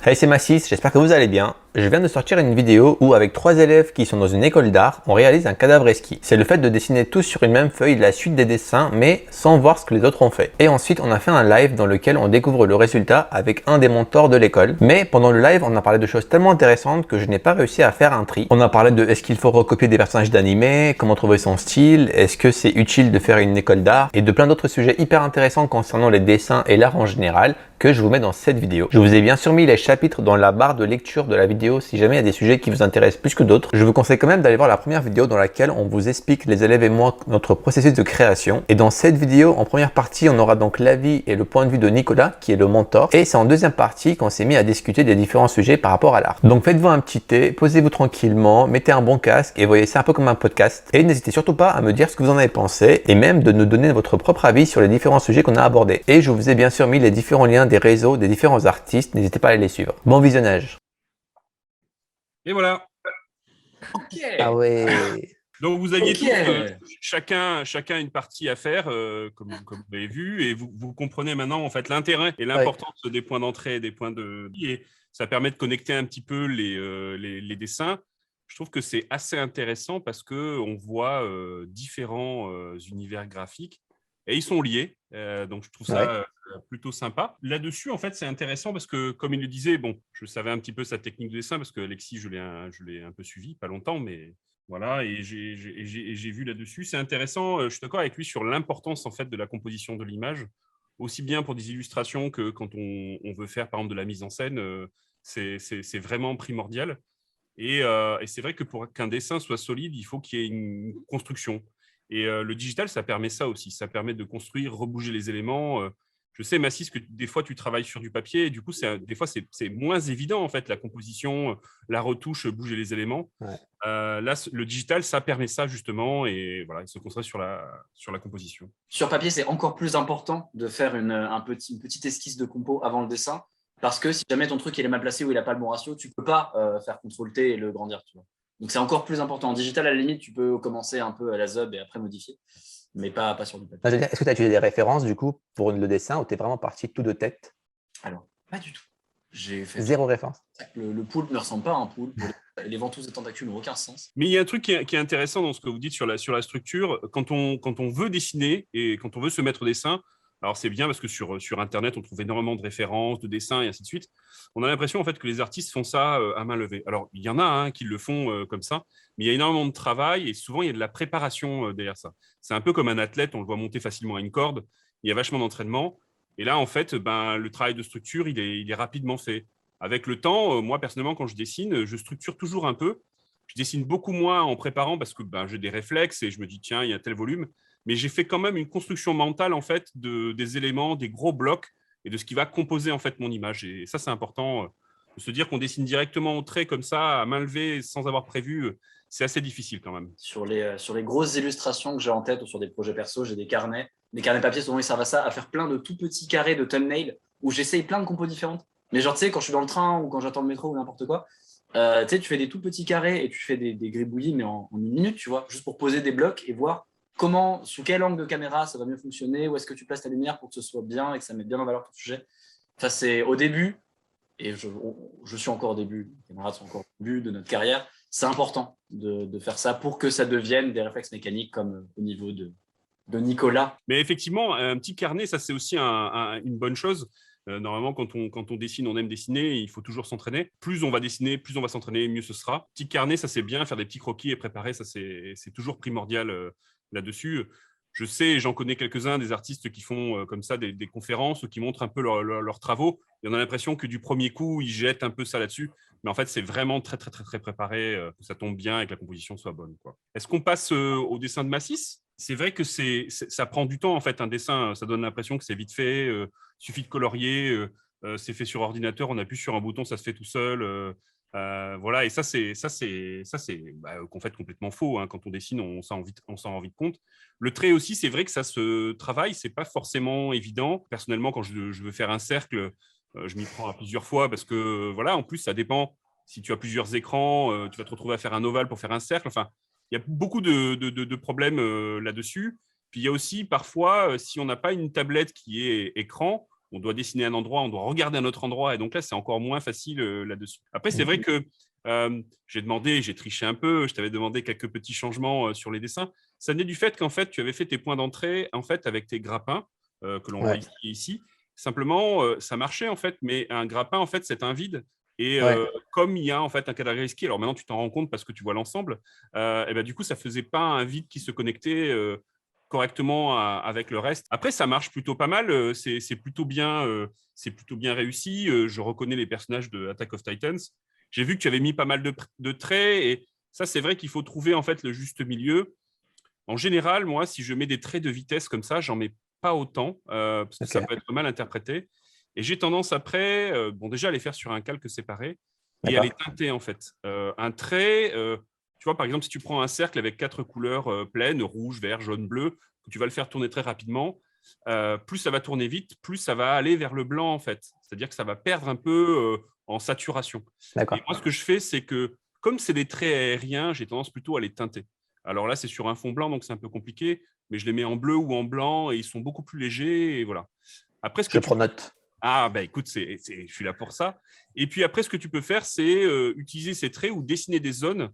Hey, c'est Massis, j'espère que vous allez bien. Je viens de sortir une vidéo où, avec 3 élèves qui sont dans une école d'art, on réalise un cadavre esquis. C'est le fait de dessiner tous sur une même feuille la suite des dessins, mais sans voir ce que les autres ont fait. Et ensuite, on a fait un live dans lequel on découvre le résultat avec un des mentors de l'école. Mais pendant le live, on a parlé de choses tellement intéressantes que je n'ai pas réussi à faire un tri. On a parlé de est-ce qu'il faut recopier des personnages d'animé, comment trouver son style, est-ce que c'est utile de faire une école d'art, et de plein d'autres sujets hyper intéressants concernant les dessins et l'art en général, que je vous mets dans cette vidéo. Je vous ai bien sûr mis les chapitres dans la barre de lecture de la vidéo si jamais il y a des sujets qui vous intéressent plus que d'autres. Je vous conseille quand même d'aller voir la première vidéo dans laquelle on vous explique, les élèves et moi, notre processus de création. Et dans cette vidéo, en première partie, on aura donc l'avis et le point de vue de Nicolas, qui est le mentor. Et c'est en deuxième partie qu'on s'est mis à discuter des différents sujets par rapport à l'art. Donc faites-vous un petit thé, posez-vous tranquillement, mettez un bon casque et voyez ça un peu comme un podcast. Et n'hésitez surtout pas à me dire ce que vous en avez pensé et même de nous donner votre propre avis sur les différents sujets qu'on a abordés. Et je vous ai bien sûr mis les différents liens des réseaux des différents artistes, n'hésitez pas à les suivre. Bon visionnage. Et voilà. Ok. Ah ouais. Donc vous aviez Ok. tous chacun une partie à faire, comme vous l'avez vu, et vous comprenez maintenant en fait l'intérêt et l'importance des points d'entrée et des points de. Et ça permet de connecter un petit peu les dessins. Je trouve que c'est assez intéressant parce que on voit différents univers graphiques et ils sont liés. Donc je trouve ça plutôt sympa. Là-dessus, en fait, c'est intéressant parce que, comme il le disait, bon, je savais un petit peu sa technique de dessin parce que Alexis, je l'ai un peu suivi, pas longtemps, mais voilà, et j'ai vu là-dessus. C'est intéressant, je suis d'accord avec lui sur l'importance en fait de la composition de l'image, aussi bien pour des illustrations que quand on veut faire par exemple de la mise en scène, c'est vraiment primordial. Et c'est vrai que pour qu'un dessin soit solide, il faut qu'il y ait une construction. Et le digital, ça permet ça aussi. Ça permet de construire, rebouger les éléments. Je sais, Massis, que des fois, tu travailles sur du papier. Et du coup, des fois, c'est moins évident, en fait, la composition, la retouche, bouger les éléments. Ouais. Là, le digital, ça permet ça, justement. Et voilà, il se concentre sur la composition. Sur papier, c'est encore plus important de faire une petite esquisse de compo avant le dessin. Parce que si jamais ton truc il est mal placé ou il n'a pas le bon ratio, tu ne peux pas faire CTRL-T et le grandir. Tu vois. Donc c'est encore plus important. En digital, à la limite, tu peux commencer un peu à la ZUB et après modifier, mais pas sur du papier. Est-ce que tu as utilisé des références du coup pour le dessin ou tu es vraiment parti tout de tête? Alors, pas du tout. J'ai fait Zéro référence. Le poulpe ne ressemble pas à un poulpe. Les ventouses et tentacules n'ont aucun sens. Mais il y a un truc qui est intéressant dans ce que vous dites sur la structure. Quand on veut dessiner et quand on veut se mettre au dessin, alors c'est bien parce que sur Internet, on trouve énormément de références, de dessins et ainsi de suite. On a l'impression en fait que les artistes font ça à main levée. Alors, il y en a qui le font comme ça, mais il y a énormément de travail et souvent, il y a de la préparation derrière ça. C'est un peu comme un athlète, on le voit monter facilement à une corde. Il y a vachement d'entraînement. Et là, en fait, le travail de structure, il est rapidement fait. Avec le temps, moi, personnellement, quand je dessine, je structure toujours un peu. Je dessine beaucoup moins en préparant parce que j'ai des réflexes et je me dis, tiens, il y a tel volume. Mais j'ai fait quand même une construction mentale en fait des éléments, des gros blocs et de ce qui va composer en fait mon image. Et ça, c'est important de se dire qu'on dessine directement au trait comme ça, à main levée, sans avoir prévu. C'est assez difficile quand même. Sur les grosses illustrations que j'ai en tête ou sur des projets perso, j'ai des carnets. Les carnets papier, souvent, ils servent à ça, à faire plein de tout petits carrés de thumbnail où j'essaye plein de compos différentes. Mais genre, tu sais, quand je suis dans le train ou quand j'attends le métro ou n'importe quoi, tu sais, tu fais des tout petits carrés et tu fais des gribouillis, mais en 1 minute, tu vois, juste pour poser des blocs et voir sous quel angle de caméra ça va mieux fonctionner, où est-ce que tu places ta lumière pour que ce soit bien et que ça mette bien en valeur ton sujet. Enfin, c'est au début, et je suis encore au début, les camarades sont encore au début de notre carrière, c'est important de faire ça pour que ça devienne des réflexes mécaniques comme au niveau de Nicolas. Mais effectivement, un petit carnet, ça c'est aussi une bonne chose. Normalement, quand on dessine, on aime dessiner, il faut toujours s'entraîner. Plus on va dessiner, plus on va s'entraîner, mieux ce sera. Petit carnet, ça c'est bien, faire des petits croquis et préparer, ça c'est toujours primordial là-dessus. Je sais, j'en connais quelques-uns, des artistes qui font comme ça des conférences ou qui montrent un peu leurs travaux. Et on a l'impression que du premier coup, ils jettent un peu ça là-dessus. Mais en fait, c'est vraiment très, très, très, très préparé, que ça tombe bien et que la composition soit bonne, quoi. Est-ce qu'on passe au dessin de Massis ? C'est vrai que ça prend du temps, en fait, un dessin. Ça donne l'impression que c'est vite fait, suffit de colorier, c'est fait sur ordinateur, on appuie sur un bouton, ça se fait tout seul. Voilà, et ça, c'est en fait complètement faux. Hein. Quand on dessine, on s'en rend vite compte. Le trait aussi, c'est vrai que ça se travaille, c'est pas forcément évident. Personnellement, quand je veux faire un cercle, je m'y prends à plusieurs fois parce que, voilà, en plus, ça dépend. Si tu as plusieurs écrans, tu vas te retrouver à faire un ovale pour faire un cercle. Enfin, il y a beaucoup de problèmes là-dessus. Puis il y a aussi parfois, si on n'a pas une tablette qui est écran, on doit dessiner un endroit, on doit regarder un autre endroit. Et donc là, c'est encore moins facile là-dessus. Après, c'est vrai que j'ai triché un peu, je t'avais demandé quelques petits changements sur les dessins. Ça venait du fait qu'en fait, tu avais fait tes points d'entrée en fait, avec tes grappins que l'on voit ici. Simplement, ça marchait en fait, mais un grappin, en fait, c'est un vide. Et comme il y a en fait un cadavre risqué, alors maintenant tu t'en rends compte parce que tu vois l'ensemble, et ben, du coup, ça faisait pas un vide qui se connectait correctement avec le reste. Après, ça marche plutôt pas mal, c'est plutôt bien réussi. Je reconnais les personnages de Attack of Titans. J'ai vu que tu avais mis pas mal de traits, et ça, c'est vrai qu'il faut trouver en fait le juste milieu. En général, moi, si je mets des traits de vitesse comme ça, j'en mets pas autant parce que ça peut être mal interprété. Et j'ai tendance après, déjà à les faire sur un calque séparé et à les teinter en fait. Un trait, tu vois, par exemple, si tu prends un cercle avec 4 couleurs pleines, rouge, vert, jaune, bleu, que tu vas le faire tourner très rapidement, plus ça va tourner vite, plus ça va aller vers le blanc en fait. C'est-à-dire que ça va perdre un peu en saturation. Et moi, ce que je fais, c'est que comme c'est des traits aériens, j'ai tendance plutôt à les teinter. Alors là, c'est sur un fond blanc, donc c'est un peu compliqué, mais je les mets en bleu ou en blanc et ils sont beaucoup plus légers. Et voilà. Après, Je prends note. Ah, bah écoute, je suis là pour ça. Et puis après, ce que tu peux faire, c'est utiliser ces traits ou dessiner des zones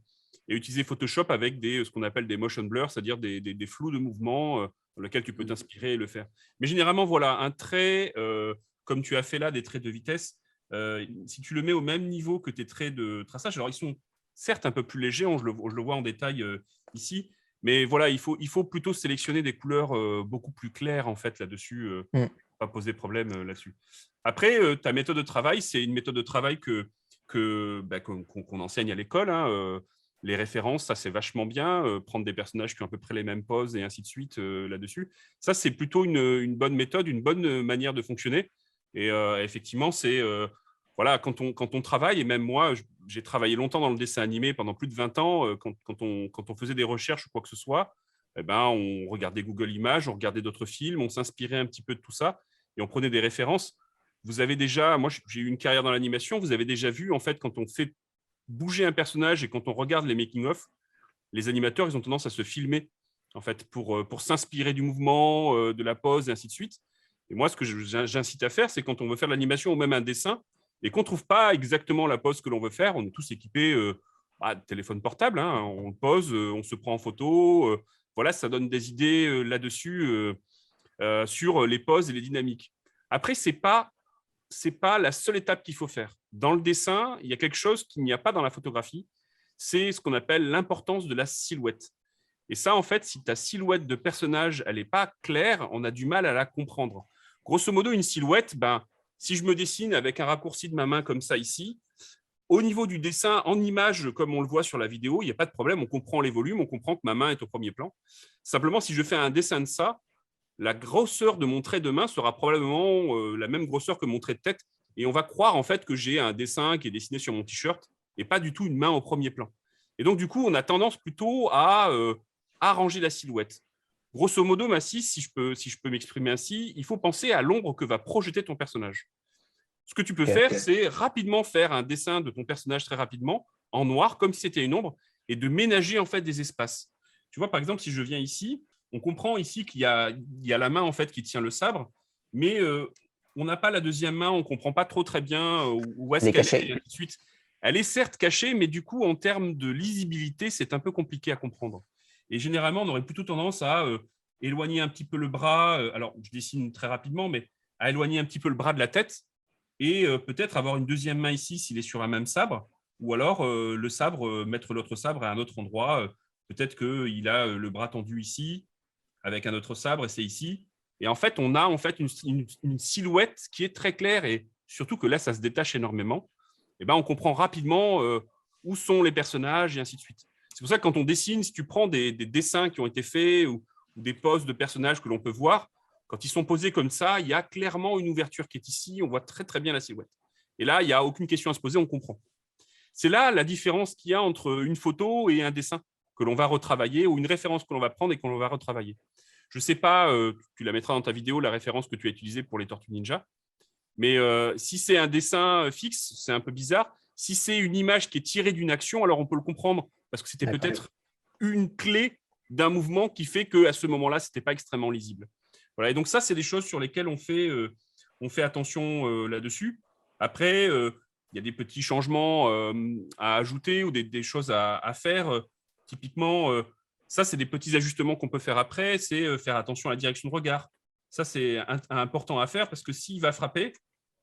et utiliser Photoshop avec ce qu'on appelle des motion blurs, c'est-à-dire des flous de mouvement dans lesquels tu peux t'inspirer et le faire. Mais généralement, voilà, un trait, comme tu as fait là, des traits de vitesse, si tu le mets au même niveau que tes traits de traçage, alors ils sont certes un peu plus légers, je le vois en détail ici, mais voilà, il faut plutôt sélectionner des couleurs beaucoup plus claires en fait là-dessus, pas poser problème là-dessus. Après, ta méthode de travail, c'est une méthode de travail qu'on enseigne à l'école. Les références, ça c'est vachement bien. Prendre des personnages qui ont à peu près les mêmes poses et ainsi de suite là-dessus. Ça, c'est plutôt une bonne méthode, une bonne manière de fonctionner. Et effectivement, c'est voilà, quand on travaille, et même moi, j'ai travaillé longtemps dans le dessin animé pendant plus de 20 ans, quand on faisait des recherches ou quoi que ce soit, eh ben, on regardait Google Images, on regardait d'autres films, on s'inspirait un petit peu de tout ça et on prenait des références. Vous avez déjà, moi j'ai eu une carrière dans l'animation, vous avez déjà vu en fait quand on fait bouger un personnage et quand on regarde les making-of, les animateurs, ils ont tendance à se filmer en fait pour s'inspirer du mouvement, de la pose et ainsi de suite. Et moi, ce que j'incite à faire, c'est quand on veut faire de l'animation ou même un dessin et qu'on ne trouve pas exactement la pose que l'on veut faire, on est tous équipés de téléphone portable, on pose, on se prend en photo. Voilà, ça donne des idées là-dessus sur les poses et les dynamiques. Après, c'est pas la seule étape qu'il faut faire. Dans le dessin, il y a quelque chose qu'il n'y a pas dans la photographie, c'est ce qu'on appelle l'importance de la silhouette. Et ça, en fait, si ta silhouette de personnage, elle n'est pas claire, on a du mal à la comprendre. Grosso modo, une silhouette, si je me dessine avec un raccourci de ma main comme ça ici, au niveau du dessin, en image, comme on le voit sur la vidéo, il n'y a pas de problème, on comprend les volumes, on comprend que ma main est au premier plan. Simplement, si je fais un dessin de ça, la grosseur de mon trait de main sera probablement la même grosseur que mon trait de tête, et on va croire en fait que j'ai un dessin qui est dessiné sur mon t-shirt et pas du tout une main au premier plan. Et donc, du coup, on a tendance plutôt à arranger la silhouette. Grosso modo, Massis, si je peux m'exprimer ainsi, il faut penser à l'ombre que va projeter ton personnage. Ce que tu peux faire, c'est rapidement faire un dessin de ton personnage très rapidement, en noir, comme si c'était une ombre, et de ménager en fait des espaces. Tu vois, par exemple, si je viens ici, on comprend ici qu'il y a la main en fait qui tient le sabre, mais on n'a pas la deuxième main, on ne comprend pas trop très bien où est-ce qu'elle est, et ainsi de suite. Elle est certes cachée, mais du coup, en termes de lisibilité, c'est un peu compliqué à comprendre. Et généralement, on aurait plutôt tendance à éloigner un petit peu le bras. Alors, je dessine très rapidement, mais à éloigner un petit peu le bras de la tête et peut-être avoir une deuxième main ici s'il est sur un même sabre, ou alors le sabre, mettre l'autre sabre à un autre endroit. Peut-être qu'il a le bras tendu ici, avec un autre sabre, et c'est ici. Et en fait, on a en fait une silhouette qui est très claire, et surtout que là, ça se détache énormément. Et ben, on comprend rapidement où sont les personnages, et ainsi de suite. C'est pour ça que quand on dessine, si tu prends des dessins qui ont été faits ou des poses de personnages que l'on peut voir, quand ils sont posés comme ça, il y a clairement une ouverture qui est ici, on voit très très bien la silhouette. Et là, il n'y a aucune question à se poser, on comprend. C'est là la différence qu'il y a entre une photo et un dessin que l'on va retravailler, ou une référence que l'on va prendre et que l'on va retravailler. Je ne sais pas, tu la mettras dans ta vidéo, la référence que tu as utilisée pour les Tortues Ninja, mais si c'est un dessin fixe, c'est un peu bizarre. Si c'est une image qui est tirée d'une action, alors on peut le comprendre, parce que c'était peut-être une clé d'un mouvement qui fait qu'à ce moment-là, ce n'était pas extrêmement lisible. Voilà, et donc ça, c'est des choses sur lesquelles on fait on fait attention là-dessus. Après, il y a des petits changements à ajouter ou des choses à faire. Typiquement, ça, c'est des petits ajustements qu'on peut faire après. C'est faire attention à la direction de regard. Ça, c'est important à faire parce que s'il va frapper,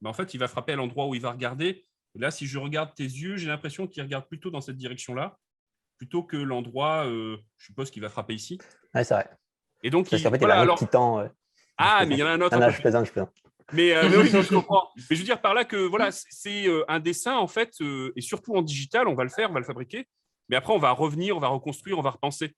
en fait, il va frapper à l'endroit où il va regarder. Et là, si je regarde tes yeux, j'ai l'impression qu'il regarde plutôt dans cette direction-là, plutôt que l'endroit, je suppose qu'il va frapper ici. Ouais, c'est vrai. Et donc, Parce qu'en fait, il y avait un autre titan. Ah, mais il y en a un autre. Non, je plaisante. Mais oui, je comprends. Mais je veux dire par là que voilà, c'est un dessin, en fait, et surtout en digital, on va le faire, on va le fabriquer. Mais après, on va revenir, on va reconstruire, on va repenser.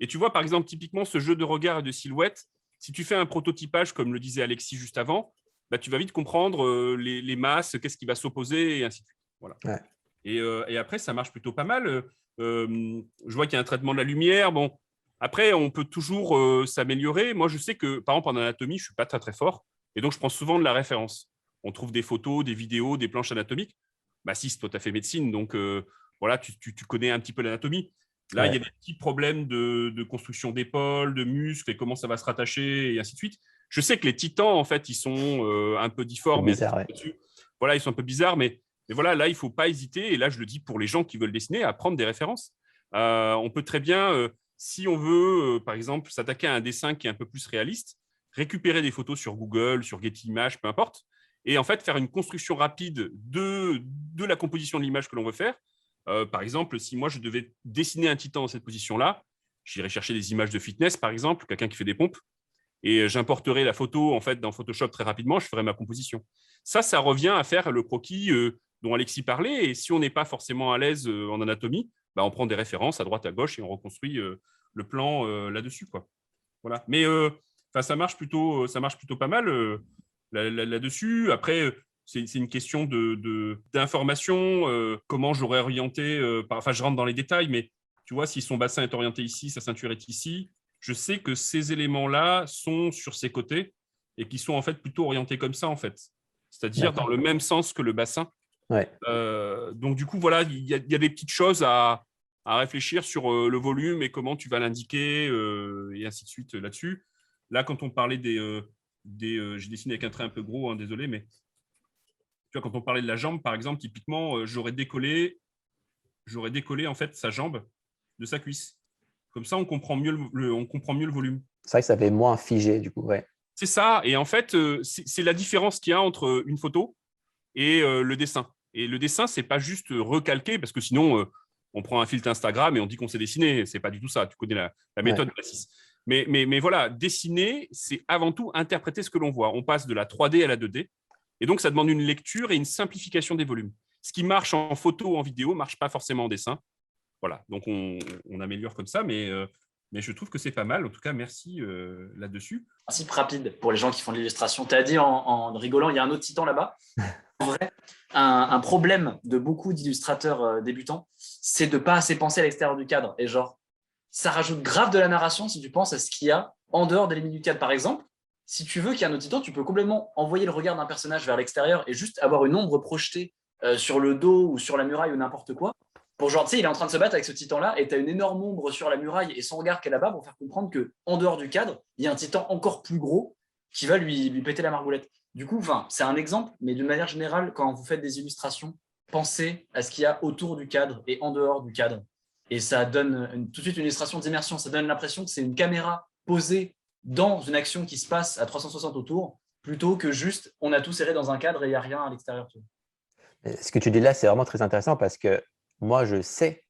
Et tu vois, par exemple, typiquement, ce jeu de regard et de silhouette, si tu fais un prototypage, comme le disait Alexis juste avant, bah, tu vas vite comprendre les masses, qu'est-ce qui va s'opposer, et ainsi de suite. Voilà. Ouais. Et après, ça marche plutôt pas mal. Je vois qu'il y a un traitement de la lumière. Bon, après, on peut toujours s'améliorer. Moi, je sais que, par exemple, en anatomie, je ne suis pas très, très fort. Et donc, je prends souvent de la référence. On trouve des photos, des vidéos, des planches anatomiques. Bah, si, toi, tu as fait médecine, donc voilà, tu connais un petit peu l'anatomie. Là, il y a des petits problèmes de construction d'épaules, de muscles, et comment ça va se rattacher, et ainsi de suite. Je sais que les titans, en fait, ils sont un peu difformes. Bizarre, ouais. Voilà, ils sont un peu bizarres, mais voilà, là, il ne faut pas hésiter, et là, je le dis pour les gens qui veulent dessiner, à prendre des références. On peut très bien, si on veut, par exemple, s'attaquer à un dessin qui est un peu plus réaliste, récupérer des photos sur Google, sur Getty Images, peu importe, et en fait, faire une construction rapide de la composition de l'image que l'on veut faire. Par exemple, si moi, je devais dessiner un titan dans cette position-là, j'irais chercher des images de fitness, par exemple, quelqu'un qui fait des pompes, et j'importerai la photo en fait dans Photoshop très rapidement, je ferai ma composition. Ça revient à faire le croquis dont Alexis parlait, et si on n'est pas forcément à l'aise en anatomie, bah, on prend des références à droite, à gauche, et on reconstruit le plan là-dessus, quoi. Voilà. Mais ça marche plutôt pas mal là-dessus. Après, c'est une question d'information, comment j'aurais orienté, enfin, je rentre dans les détails, mais tu vois, si son bassin est orienté ici, sa ceinture est ici, je sais que ces éléments-là sont sur ses côtés et qui sont en fait plutôt orientés comme ça, en fait. C'est-à-dire dans le même sens que le bassin. Ouais. Donc, du coup, voilà, il y a des petites choses à réfléchir sur le volume et comment tu vas l'indiquer et ainsi de suite là-dessus. Là, quand on parlait j'ai dessiné avec un trait un peu gros, hein, désolé, mais tu vois, quand on parlait de la jambe, par exemple, typiquement, j'aurais décollé en fait sa jambe de sa cuisse. Comme ça, on comprend mieux le volume. C'est vrai que ça fait moins figé, du coup, ouais. C'est ça. Et en fait, c'est la différence qu'il y a entre une photo et le dessin. Et le dessin, c'est pas juste recalquer, parce que sinon, on prend un filtre Instagram et on dit qu'on sait dessiner. C'est pas du tout ça. Tu connais la méthode de Bassis. Mais voilà, dessiner, c'est avant tout interpréter ce que l'on voit. On passe de la 3D à la 2D. Et donc, ça demande une lecture et une simplification des volumes. Ce qui marche en photo ou en vidéo ne marche pas forcément en dessin. Voilà, donc on améliore comme ça, mais je trouve que c'est pas mal. En tout cas, merci là-dessus. Principe rapide pour les gens qui font de l'illustration. Tu as dit en rigolant, il y a un autre titan là-bas. En vrai, un problème de beaucoup d'illustrateurs débutants, c'est de ne pas assez penser à l'extérieur du cadre. Et genre, ça rajoute grave de la narration si tu penses à ce qu'il y a en dehors des limites du cadre. Par exemple, si tu veux qu'il y ait un autre titan, tu peux complètement envoyer le regard d'un personnage vers l'extérieur et juste avoir une ombre projetée sur le dos ou sur la muraille ou n'importe quoi. Pour genre, tu sais, il est en train de se battre avec ce titan-là et tu as une énorme ombre sur la muraille et son regard qui est là-bas pour faire comprendre qu'en dehors du cadre, il y a un titan encore plus gros qui va lui péter la margoulette. Du coup, c'est un exemple, mais d'une manière générale, quand vous faites des illustrations, pensez à ce qu'il y a autour du cadre et en dehors du cadre. Et ça donne tout de suite une illustration d'immersion. Ça donne l'impression que c'est une caméra posée dans une action qui se passe à 360 autour, plutôt que juste on a tout serré dans un cadre et il n'y a rien à l'extérieur. Ce que tu dis là, c'est vraiment très intéressant parce que moi, je sais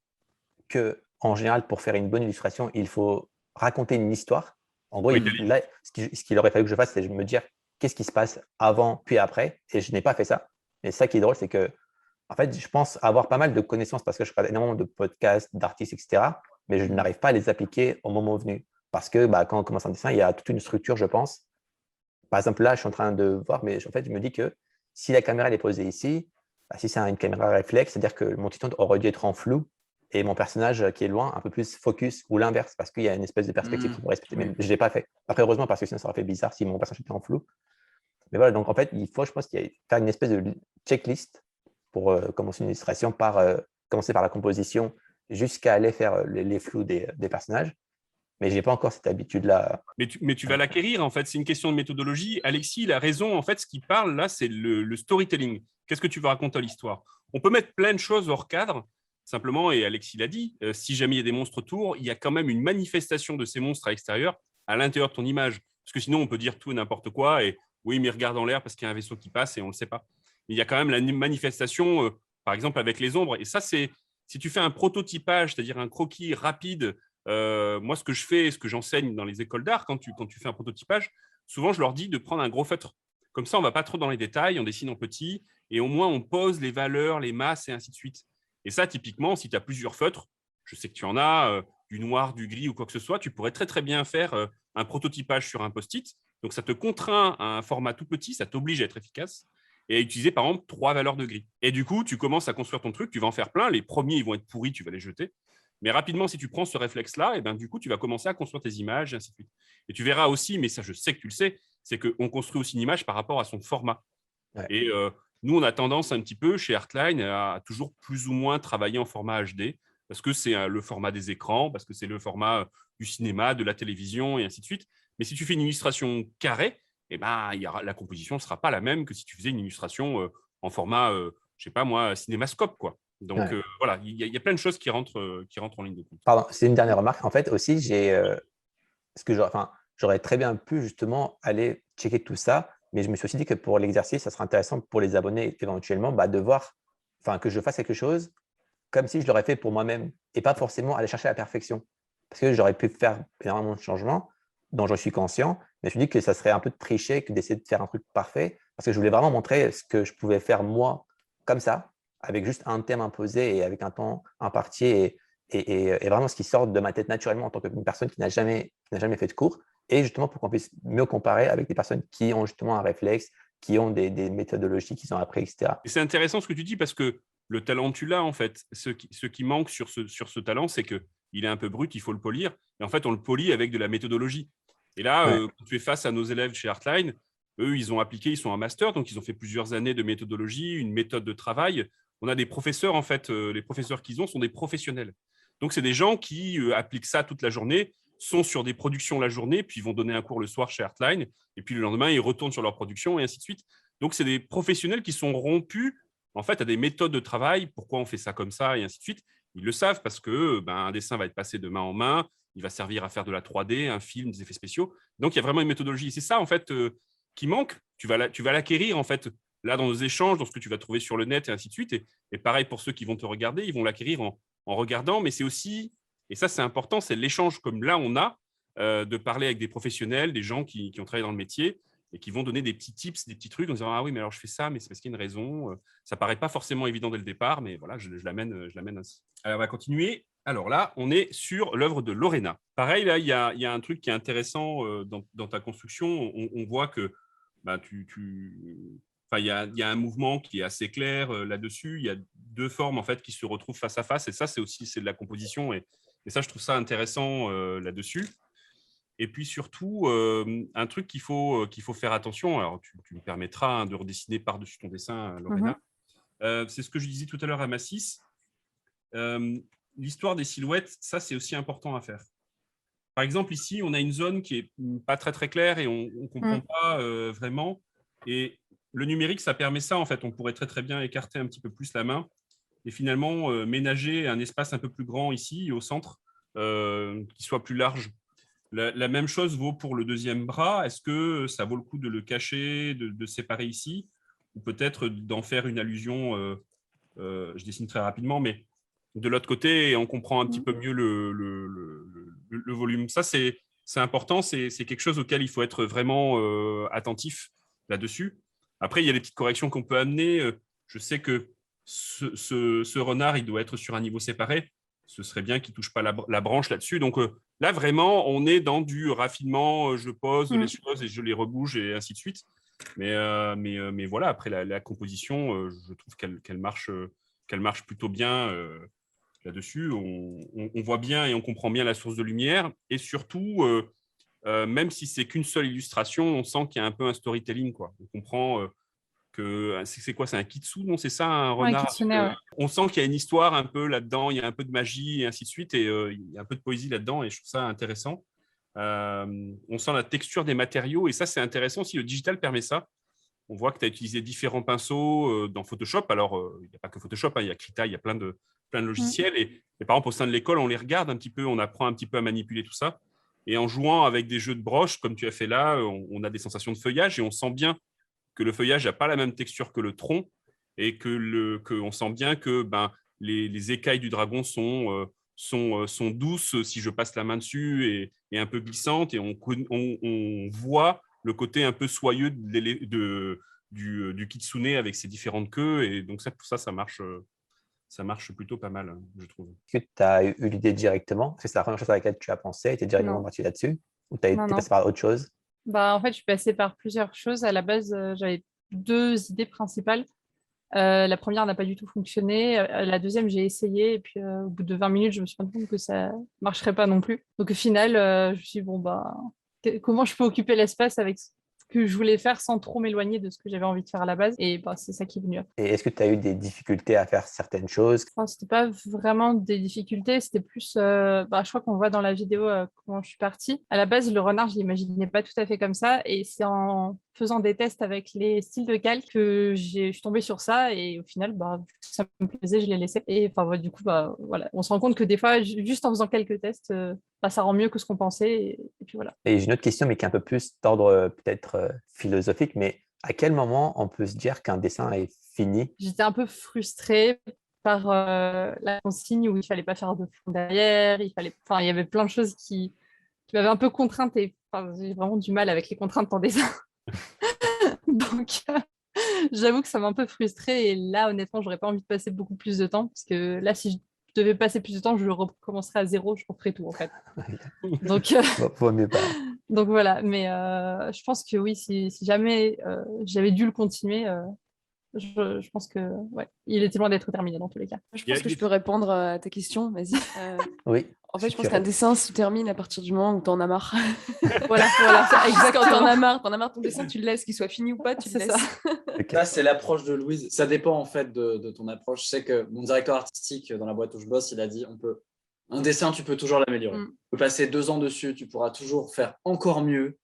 qu'en général, pour faire une bonne illustration, il faut raconter une histoire. En gros, là, ce qu'il aurait fallu que je fasse, c'est me dire qu'est-ce qui se passe avant puis après. Et je n'ai pas fait ça. Et ça qui est drôle, c'est que, en fait, je pense avoir pas mal de connaissances parce que je regarde énormément de podcasts, d'artistes, etc. Mais je n'arrive pas à les appliquer au moment venu. Parce que quand on commence un dessin, il y a toute une structure, je pense. Par exemple, là, je suis en train de voir, mais en fait, je me dis que si la caméra elle est posée ici, si c'est une caméra réflexe, c'est-à-dire que mon titan aurait dû être en flou et mon personnage qui est loin, un peu plus focus ou l'inverse, parce qu'il y a une espèce de perspective qu'il faut respecter. Mais je ne l'ai pas fait. Après, heureusement, parce que sinon, ça aurait fait bizarre si mon personnage était en flou. Mais voilà, donc en fait, il faut, je pense, faire une espèce de checklist pour commencer une illustration, commencer par la composition jusqu'à aller faire les flous des personnages. mais j'ai pas encore cette habitude-là. Mais tu vas l'acquérir, en fait. C'est une question de méthodologie. Alexis, il a raison. En fait, ce qui parle, là, c'est le storytelling. Qu'est-ce que tu veux raconter à l'histoire? On peut mettre plein de choses hors cadre, simplement, et Alexis l'a dit, si jamais il y a des monstres autour, il y a quand même une manifestation de ces monstres à l'extérieur, à l'intérieur de ton image. Parce que sinon, on peut dire tout et n'importe quoi, et oui, mais regarde en l'air parce qu'il y a un vaisseau qui passe et on ne le sait pas. Mais il y a quand même la manifestation, par exemple, avec les ombres. Et ça, c'est si tu fais un prototypage, c'est-à-dire un croquis rapide. Moi, ce que je fais, ce que j'enseigne dans les écoles d'art, quand tu fais un prototypage, souvent, je leur dis de prendre un gros feutre. Comme ça, on ne va pas trop dans les détails, on dessine en petit, et au moins, on pose les valeurs, les masses, et ainsi de suite. Et ça, typiquement, si tu as plusieurs feutres, je sais que tu en as, du noir, du gris ou quoi que ce soit, tu pourrais très, très bien faire un prototypage sur un post-it. Donc, ça te contraint à un format tout petit, ça t'oblige à être efficace et à utiliser, par exemple, 3 valeurs de gris. Et du coup, tu commences à construire ton truc, tu vas en faire plein. Les premiers, ils vont être pourris, tu vas les jeter. Mais rapidement, si tu prends ce réflexe-là, et ben, du coup, tu vas commencer à construire tes images, et ainsi de suite. Et tu verras aussi, mais ça, je sais que tu le sais, c'est qu'on construit aussi une image par rapport à son format. Ouais. Et nous, on a tendance un petit peu, chez Artline, à toujours plus ou moins travailler en format HD, parce que c'est le format des écrans, parce que c'est le format du cinéma, de la télévision, et ainsi de suite. Mais si tu fais une illustration carrée, eh ben, la composition ne sera pas la même que si tu faisais une illustration en format, je sais pas moi, cinémascope, quoi. Donc Ouais. voilà, il y a plein de choses qui rentrent en ligne de compte. Pardon, c'est une dernière remarque. En fait, aussi, j'aurais très bien pu justement aller checker tout ça, mais je me suis aussi dit que pour l'exercice, ça serait intéressant pour les abonnés éventuellement de voir, que je fasse quelque chose comme si je l'aurais fait pour moi-même et pas forcément aller chercher la perfection. Parce que j'aurais pu faire énormément de changements dont je suis conscient, mais je me suis dit que ça serait un peu de tricher que d'essayer de faire un truc parfait parce que je voulais vraiment montrer ce que je pouvais faire moi comme ça, avec juste un thème imposé et avec un temps imparti et vraiment ce qui sort de ma tête naturellement en tant qu'une personne qui n'a jamais fait de cours et justement pour qu'on puisse mieux comparer avec des personnes qui ont justement un réflexe, qui ont des méthodologies qu'ils ont appris, etc. Et c'est intéressant ce que tu dis parce que le talent, tu l'as en fait. Ce qui manque sur ce talent, c'est qu'il est un peu brut, il faut le polir. Et en fait, on le polit avec de la méthodologie. Et là, Ouais. quand tu es face à nos élèves chez Artline, eux, ils ont appliqué, ils sont un master, donc ils ont fait plusieurs années de méthodologie, une méthode de travail. On a des professeurs, en fait, les professeurs qu'ils ont sont des professionnels. Donc, c'est des gens qui appliquent ça toute la journée, sont sur des productions la journée, puis ils vont donner un cours le soir chez Artline, et puis le lendemain, ils retournent sur leur production, et ainsi de suite. Donc, c'est des professionnels qui sont rompus en fait à des méthodes de travail. Pourquoi on fait ça comme ça, et ainsi de suite. Ils le savent parce que un dessin va être passé de main en main, il va servir à faire de la 3D, un film, des effets spéciaux. Donc, il y a vraiment une méthodologie. C'est ça, en fait, qui manque. Tu vas l'acquérir, en fait, là, dans nos échanges, dans ce que tu vas trouver sur le net, et ainsi de suite. Et pareil pour ceux qui vont te regarder, ils vont l'acquérir en regardant. Mais c'est aussi, et ça, c'est important, c'est l'échange comme là, on a, de parler avec des professionnels, des gens qui ont travaillé dans le métier et qui vont donner des petits tips, des petits trucs en disant ah oui, mais alors je fais ça, mais c'est parce qu'il y a une raison. Ça paraît pas forcément évident dès le départ, mais voilà, je l'amène ainsi. Alors, on va continuer. Alors là, on est sur l'œuvre de Lorena. Pareil, là, il y a un truc qui est intéressant dans ta construction. On voit que il y a un mouvement qui est assez clair là-dessus. Il y a deux formes en fait qui se retrouvent face à face, et ça, c'est de la composition. Et ça, je trouve ça intéressant là-dessus. Et puis surtout, un truc qu'il faut faire attention, alors tu me permettras de redessiner par-dessus ton dessin, Lorena, c'est ce que je disais tout à l'heure à Massis. L'histoire des silhouettes, ça, c'est aussi important à faire. Par exemple, ici, on a une zone qui est pas très, très claire et on ne comprend pas vraiment. Et le numérique, ça permet ça, en fait. On pourrait très, très bien écarter un petit peu plus la main et finalement ménager un espace un peu plus grand ici, au centre, qui soit plus large. La même chose vaut pour le deuxième bras. Est-ce que ça vaut le coup de le cacher, de séparer ici, ou peut-être d'en faire une allusion, je dessine très rapidement, mais de l'autre côté, on comprend un petit peu mieux le volume. Ça, c'est important, c'est quelque chose auquel il faut être vraiment attentif là-dessus. Après, il y a des petites corrections qu'on peut amener. Je sais que ce renard, il doit être sur un niveau séparé. Ce serait bien qu'il ne touche pas la branche là-dessus. Donc là, vraiment, on est dans du raffinement. Je pose les choses et je les rebouge et ainsi de suite. Mais voilà, après la composition, je trouve qu'elle marche plutôt bien là-dessus. On voit bien et on comprend bien la source de lumière. Et surtout, même si c'est qu'une seule illustration, on sent qu'il y a un peu un storytelling, quoi. On comprend que c'est quoi, c'est un kitsune, non, c'est ça, un renard. Kitsune, on sent qu'il y a une histoire un peu là-dedans, il y a un peu de magie et ainsi de suite, et il y a un peu de poésie là-dedans, et je trouve ça intéressant. On sent la texture des matériaux et ça, c'est intéressant si le digital permet ça. On voit que tu as utilisé différents pinceaux dans Photoshop. Alors, il n'y a pas que Photoshop, hein, il y a Krita, il y a plein de logiciels. Et par exemple, au sein de l'école, on les regarde un petit peu, on apprend un petit peu à manipuler tout ça. Et en jouant avec des jeux de broches, comme tu as fait là, on a des sensations de feuillage et on sent bien que le feuillage n'a pas la même texture que le tronc et on sent bien que les écailles du dragon sont douces si je passe la main dessus et un peu glissantes. Et on voit le côté un peu soyeux du kitsune avec ses différentes queues. Et donc, ça marche plutôt pas mal, je trouve. Est-ce que tu as eu l'idée directement? Est-ce que c'est la première chose à laquelle tu as pensé? Tu es directement Non. parti là-dessus? Ou tu Non, es non. passé par autre chose? En fait, je suis passée par plusieurs choses. À la base, j'avais 2 idées principales. La première n'a pas du tout fonctionné. La deuxième, j'ai essayé. Et puis, au bout de 20 minutes, je me suis rendu compte que ça marcherait pas non plus. Donc, au final, je me suis dit, bon, comment je peux occuper l'espace avec ce que je voulais faire sans trop m'éloigner de ce que j'avais envie de faire à la base. Et c'est ça qui est venu après. Et est-ce que tu as eu des difficultés à faire certaines choses? Enfin, c'était pas vraiment des difficultés, c'était plus, je crois qu'on voit dans la vidéo comment je suis partie. À la base, le renard, je l'imaginais pas tout à fait comme ça, et c'est en faisant des tests avec les styles de calque que je suis tombée sur ça, et au final, ça me plaisait, je l'ai laissé. Et enfin, du coup, voilà, on se rend compte que des fois, juste en faisant quelques tests, ça rend mieux que ce qu'on pensait, et puis voilà. Et j'ai une autre question, mais qui est un peu plus d'ordre peut-être philosophique, mais à quel moment on peut se dire qu'un dessin est fini? J'étais un peu frustrée par la consigne où il fallait pas faire de fond derrière, il y avait plein de choses qui m'avaient un peu contrainte et j'ai vraiment du mal avec les contraintes en dessin. Donc, j'avoue que ça m'a un peu frustrée et là, honnêtement, j'aurais pas envie de passer beaucoup plus de temps parce que là, si je devais passer plus de temps, je recommencerais à zéro, je referais tout en fait. Donc, Vaut mieux pas. donc voilà, mais je pense que oui, si jamais j'avais dû le continuer, je pense que ouais, il était loin d'être terminé dans tous les cas. Je pense que je peux répondre à ta question, vas-y. Oui. En fait, je pense qu'un dessin se termine à partir du moment où t'en as marre. Voilà, Exactement. Quand t'en as marre ton dessin, tu le laisses, qu'il soit fini ou pas, tu le C'est laisses. ça. Ok. Ça, c'est l'approche de Louise. Ça dépend en fait de ton approche. Je sais que mon directeur artistique dans la boîte où je bosse, il a dit un dessin, tu peux toujours l'améliorer. Tu peux passer 2 ans dessus, tu pourras toujours faire encore mieux.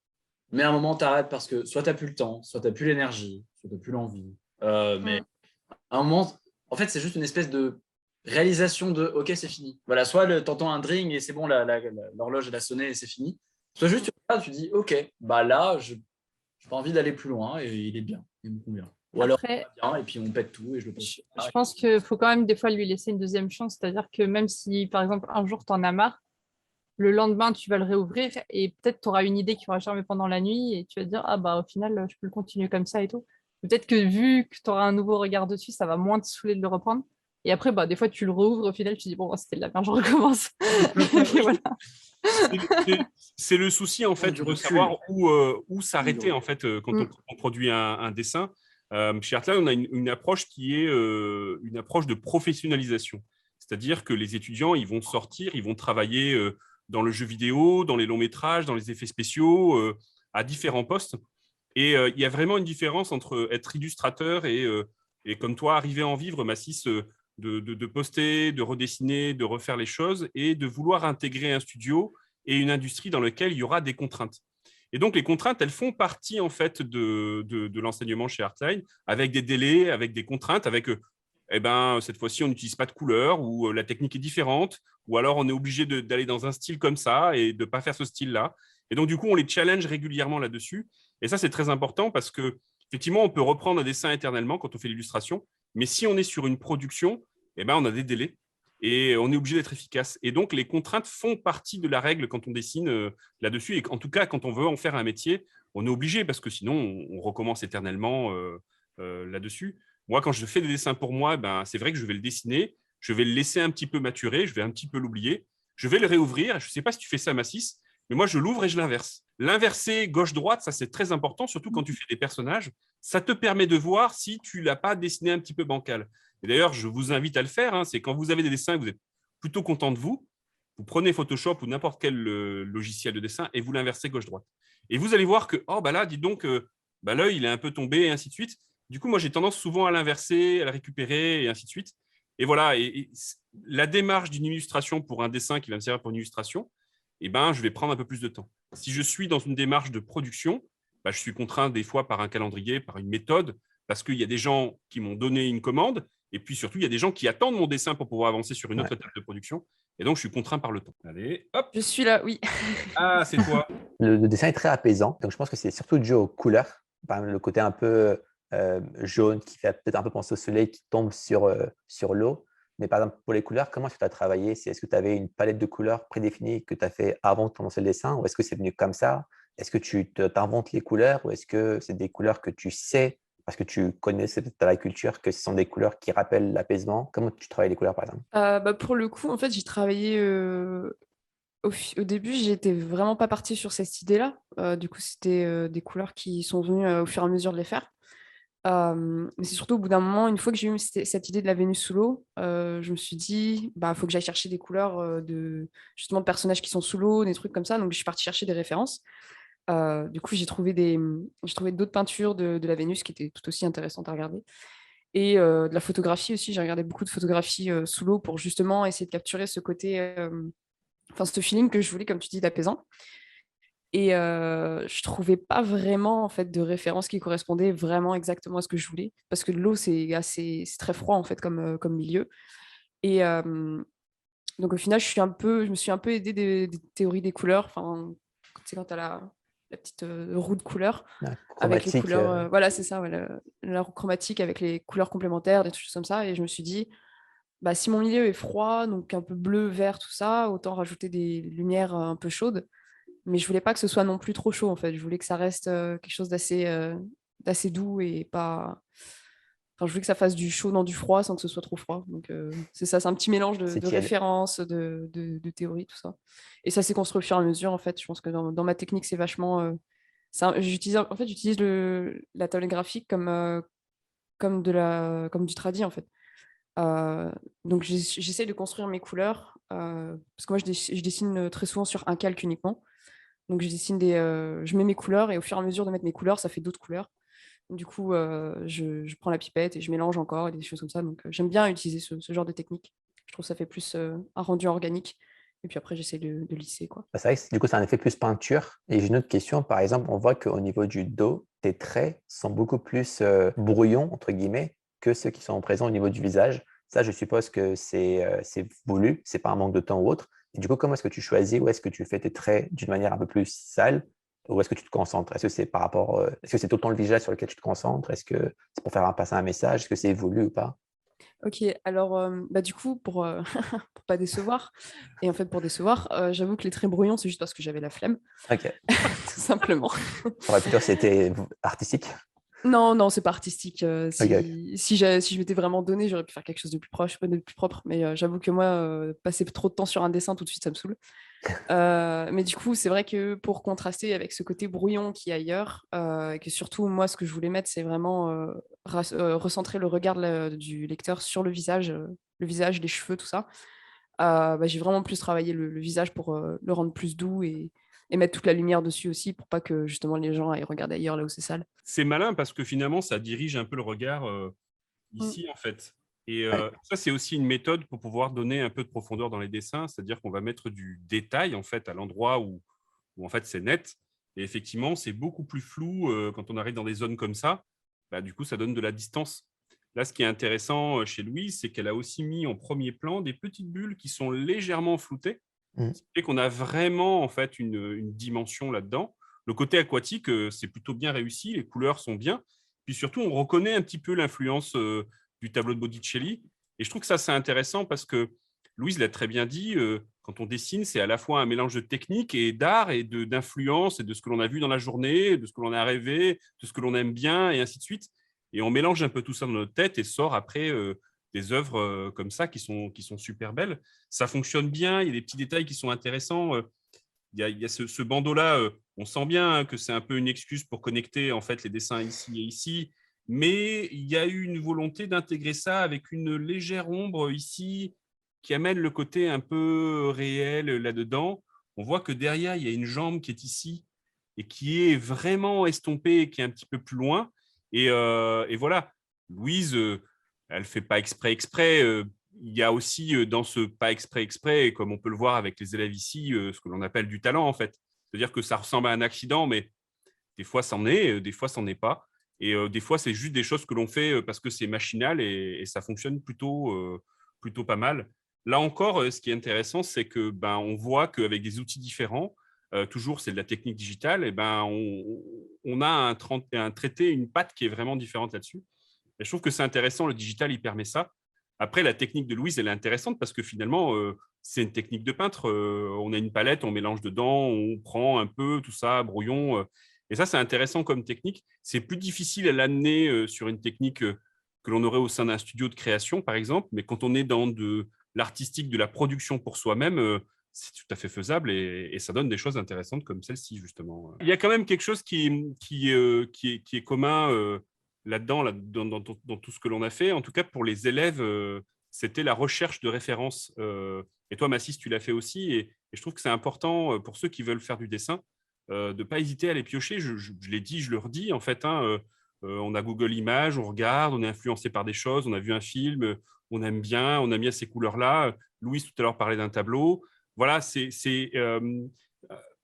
Mais à un moment, tu arrêtes parce que soit tu n'as plus le temps, soit tu n'as plus l'énergie, soit tu n'as plus l'envie. Mais à un moment, en fait, c'est juste une espèce de réalisation de OK, c'est fini. Voilà, soit t'entends un dring et c'est bon, l'horloge elle a sonné et c'est fini. Soit juste tu dis OK, là, j'ai pas envie d'aller plus loin et il est bien, il me convient. Ou alors, il va bien et puis on pète tout et je le pose. Je pense qu'il faut quand même des fois lui laisser une deuxième chance, c'est-à-dire que même si, par exemple, un jour, tu en as marre, le lendemain, tu vas le réouvrir et peut-être tu auras une idée qui aura germé pendant la nuit et tu vas te dire, au final, je peux le continuer comme ça et tout. Peut-être que vu que tu auras un nouveau regard dessus, ça va moins te saouler de le reprendre. Et après, des fois, tu le rouvres, au final, tu dis, bon, c'était de la merde, je recommence. Et puis voilà. C'est le souci, en fait, de savoir où s'arrêter, en fait, quand on produit un dessin. Chez Artline, on a une approche qui est une approche de professionnalisation. C'est-à-dire que les étudiants, ils vont sortir, ils vont travailler dans le jeu vidéo, dans les longs métrages, dans les effets spéciaux, à différents postes. Et il y a vraiment une différence entre être illustrateur et comme toi, arriver à en vivre, Massis, de poster, de redessiner, de refaire les choses et de vouloir intégrer un studio et une industrie dans laquelle il y aura des contraintes. Et donc, les contraintes, elles font partie en fait de l'enseignement chez Artline, avec des délais, avec des contraintes, avec cette fois-ci, on n'utilise pas de couleur ou la technique est différente, ou alors on est obligé d'aller dans un style comme ça et de ne pas faire ce style-là. Et donc, du coup, on les challenge régulièrement là-dessus. Et ça, c'est très important parce que effectivement, on peut reprendre un dessin éternellement quand on fait l'illustration, mais si on est sur une production, on a des délais et on est obligé d'être efficace. Et donc, les contraintes font partie de la règle quand on dessine là-dessus. Et en tout cas, quand on veut en faire un métier, on est obligé parce que sinon, on recommence éternellement là-dessus. Moi, quand je fais des dessins pour moi, c'est vrai que je vais le dessiner, je vais le laisser un petit peu maturer, je vais un petit peu l'oublier, je vais le réouvrir. Je ne sais pas si tu fais ça, Massis, mais moi, je l'ouvre et je l'inverse. L'inverser gauche-droite, ça, c'est très important, surtout quand tu fais des personnages. Ça te permet de voir si tu ne l'as pas dessiné un petit peu bancal. Et d'ailleurs, je vous invite à le faire. C'est quand vous avez des dessins et que vous êtes plutôt content de vous, vous prenez Photoshop ou n'importe quel logiciel de dessin et vous l'inversez gauche-droite. Et vous allez voir que, là, dis donc, l'œil, il est un peu tombé et ainsi de suite. Du coup, moi, j'ai tendance souvent à l'inverser, à le récupérer et ainsi de suite. Et voilà, et la démarche d'une illustration pour un dessin qui va me servir pour une illustration, je vais prendre un peu plus de temps. Si je suis dans une démarche de production, je suis contraint des fois par un calendrier, par une méthode, parce qu'il y a des gens qui m'ont donné une commande, et puis surtout, il y a des gens qui attendent mon dessin pour pouvoir avancer sur une autre étape de production. Et donc, je suis contraint par le temps. Allez, hop. Je suis là, oui. Ah, c'est toi. Le dessin est très apaisant, donc je pense que c'est surtout dû aux couleurs. Par exemple, le côté un peu jaune qui fait peut-être un peu penser au soleil qui tombe sur l'eau. Mais par exemple, pour les couleurs, comment est-ce que tu as travaillé? Est-ce que tu avais une palette de couleurs prédéfinie que tu as fait avant de commencer le dessin, ou est-ce que c'est venu comme ça? Est-ce que tu t'inventes les couleurs, ou est-ce que c'est des couleurs que tu sais parce que tu connais peut-être la culture, que ce sont des couleurs qui rappellent l'apaisement? Comment tu travailles les couleurs, par exemple? Pour le coup, en fait, j'ai travaillé au début, j'étais vraiment pas partie sur cette idée-là. Du coup, c'était des couleurs qui sont venues au fur et à mesure de les faire. Mais c'est surtout au bout d'un moment, une fois que j'ai eu cette idée de la Vénus sous l'eau, je me suis dit, faut que j'aille chercher des couleurs justement de personnages qui sont sous l'eau, des trucs comme ça. Donc, je suis partie chercher des références. Du coup, j'ai trouvé d'autres peintures de la Vénus qui étaient tout aussi intéressantes à regarder. Et de la photographie aussi, j'ai regardé beaucoup de photographies sous l'eau pour justement essayer de capturer ce côté, ce feeling que je voulais, comme tu dis, d'apaisant. Et je trouvais pas vraiment en fait de référence qui correspondait vraiment exactement à ce que je voulais, parce que l'eau c'est très froid en fait comme milieu. Et donc au final, je me suis un peu aidée des théories des couleurs. Enfin, c'est quand tu as la petite roue de couleurs La avec les chromatique, couleurs. Voilà, c'est ça, ouais, la roue chromatique avec les couleurs complémentaires, des choses comme ça. Et je me suis dit, si mon milieu est froid, donc un peu bleu, vert, tout ça, autant rajouter des lumières un peu chaudes. Mais je voulais pas que ce soit non plus trop chaud, en fait. Je voulais que ça reste quelque chose d'assez doux et pas. Enfin, je voulais que ça fasse du chaud dans du froid sans que ce soit trop froid. Donc, c'est ça, c'est un petit mélange c'est de tiède. références, de théories, tout ça. Et ça s'est construit au fur et à mesure, en fait. Je pense que dans ma technique, c'est vachement. J'utilise la table graphique comme du tradi, en fait. Donc, j'essaie de construire mes couleurs parce que moi, je dessine très souvent sur un calque uniquement. Donc je mets mes couleurs et au fur et à mesure de mettre mes couleurs, ça fait d'autres couleurs. Du coup, je prends la pipette et je mélange encore et des choses comme ça. Donc j'aime bien utiliser ce genre de technique. Je trouve que ça fait plus un rendu organique. Et puis après, j'essaie de lisser, quoi. C'est vrai que du coup, c'est un effet plus peinture. Et j'ai une autre question. Par exemple, on voit qu'au niveau du dos, tes traits sont beaucoup plus brouillons, entre guillemets, que ceux qui sont présents au niveau du visage. Ça, je suppose que c'est voulu, c'est pas un manque de temps ou autre. Et du coup, comment est-ce que tu choisis ou est-ce que tu fais tes traits d'une manière un peu plus sale ou est-ce que tu te concentres? Est-ce que c'est est-ce que c'est tout le temps le visage sur lequel tu te concentres? Est-ce que c'est pour faire passer un message? Est-ce que c'est voulu ou pas? Ok, alors du coup, pour pas décevoir, et en fait pour décevoir, j'avoue que les traits brouillons, c'est juste parce que j'avais la flemme, Ok. tout simplement. J'aurais pu dire que c'était artistique. Non, non, c'est pas artistique. Ok, ok. Si je m'étais vraiment donné, j'aurais pu faire quelque chose de plus proche, de plus propre. Mais j'avoue que moi, passer trop de temps sur un dessin, tout de suite, ça me saoule. Mais du coup, c'est vrai que pour contraster avec ce côté brouillon qui est ailleurs, et que surtout, moi, ce que je voulais mettre, c'est vraiment recentrer le regard du lecteur sur le visage, les cheveux, tout ça. J'ai vraiment plus travaillé le visage pour le rendre plus doux et mettre toute la lumière dessus aussi pour pas que justement les gens aillent regarder ailleurs là où c'est sale. C'est malin parce que finalement, ça dirige un peu le regard Mm. ici, en fait. Et Ouais. ça, c'est aussi une méthode pour pouvoir donner un peu de profondeur dans les dessins, c'est-à-dire qu'on va mettre du détail, en fait, à l'endroit où en fait, c'est net. Et effectivement, c'est beaucoup plus flou quand on arrive dans des zones comme ça. Du coup, ça donne de la distance. Là, ce qui est intéressant chez Louise, c'est qu'elle a aussi mis en premier plan des petites bulles qui sont légèrement floutées, Mm. ce qui fait qu'on a vraiment en fait une dimension là-dedans. Le côté aquatique, c'est plutôt bien réussi, les couleurs sont bien. Puis surtout, on reconnaît un petit peu l'influence du tableau de Botticelli. Et je trouve que ça, c'est intéressant parce que Louise l'a très bien dit, quand on dessine, c'est à la fois un mélange de technique et d'art et d'influence et de ce que l'on a vu dans la journée, de ce que l'on a rêvé, de ce que l'on aime bien et ainsi de suite. Et on mélange un peu tout ça dans notre tête et sort après des œuvres comme ça qui sont super belles. Ça fonctionne bien, il y a des petits détails qui sont intéressants. Il y a ce bandeau-là, on sent bien que c'est un peu une excuse pour connecter en fait les dessins ici et ici, mais il y a eu une volonté d'intégrer ça avec une légère ombre ici qui amène le côté un peu réel là-dedans. On voit que derrière, il y a une jambe qui est ici et qui est vraiment estompée, qui est un petit peu plus loin. Et voilà, Louise, elle ne fait pas exprès. Il y a aussi dans ce pas exprès, comme on peut le voir avec les élèves ici, ce que l'on appelle du talent, en fait. C'est-à-dire que ça ressemble à un accident, mais des fois, c'en est, des fois, c'en est pas. Et des fois, c'est juste des choses que l'on fait parce que c'est machinal et ça fonctionne plutôt pas mal. Là encore, ce qui est intéressant, c'est que on voit qu'avec des outils différents, toujours c'est de la technique digitale, et on a un traité, une patte qui est vraiment différente là-dessus. Et je trouve que c'est intéressant, le digital, il permet ça. Après, la technique de Louise, elle est intéressante parce que finalement, c'est une technique de peintre. On a une palette, on mélange dedans, on prend un peu tout ça, brouillon. Et ça, c'est intéressant comme technique. C'est plus difficile à l'amener sur une technique que l'on aurait au sein d'un studio de création, par exemple. Mais quand on est dans de l'artistique, de la production pour soi-même, c'est tout à fait faisable et ça donne des choses intéressantes comme celle-ci, justement. Il y a quand même quelque chose qui est commun là-dedans, dans tout ce que l'on a fait. En tout cas, pour les élèves, c'était la recherche de références. Et toi, Massis, tu l'as fait aussi. Et je trouve que c'est important pour ceux qui veulent faire du dessin de ne pas hésiter à les piocher. Je l'ai dit, je le redis, en fait. On a Google Images, on regarde, on est influencé par des choses, on a vu un film, on aime bien, on aime bien ces couleurs-là. Louise, tout à l'heure, parlait d'un tableau. Voilà,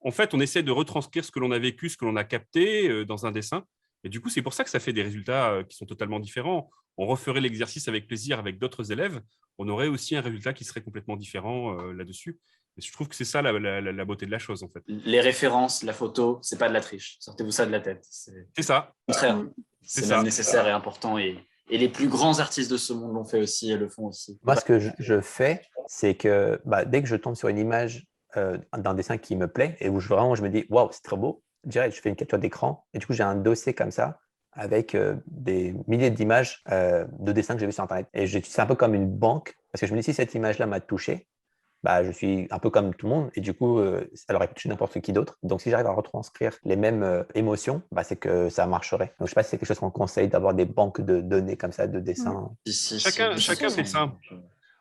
en fait, on essaie de retranscrire ce que l'on a vécu, ce que l'on a capté dans un dessin. Et du coup, c'est pour ça que ça fait des résultats qui sont totalement différents. On referait l'exercice avec plaisir avec d'autres élèves. On aurait aussi un résultat qui serait complètement différent là-dessus. Et je trouve que c'est ça la beauté de la chose, en fait. Les références, la photo, c'est pas de la triche. Sortez-vous ça de la tête. C'est ça. Au contraire, C'est c'est ça. même nécessaire et important. Et les plus grands artistes de ce monde l'ont fait aussi et le font aussi. Moi, ce que je fais, c'est que dès que je tombe sur une image d'un dessin qui me plaît et où je me dis, waouh, c'est trop beau, direct, je fais une capture d'écran et du coup, j'ai un dossier comme ça avec des milliers d'images de dessins que j'ai vus sur Internet. Et c'est un peu comme une banque parce que je me dis, si cette image-là m'a touché, je suis un peu comme tout le monde et du coup, elle aurait pu toucher n'importe qui d'autre. Donc, si j'arrive à retranscrire les mêmes émotions, c'est que ça marcherait. Donc, je ne sais pas si c'est quelque chose qu'on conseille d'avoir des banques de données comme ça, de dessins. Chacun fait ça.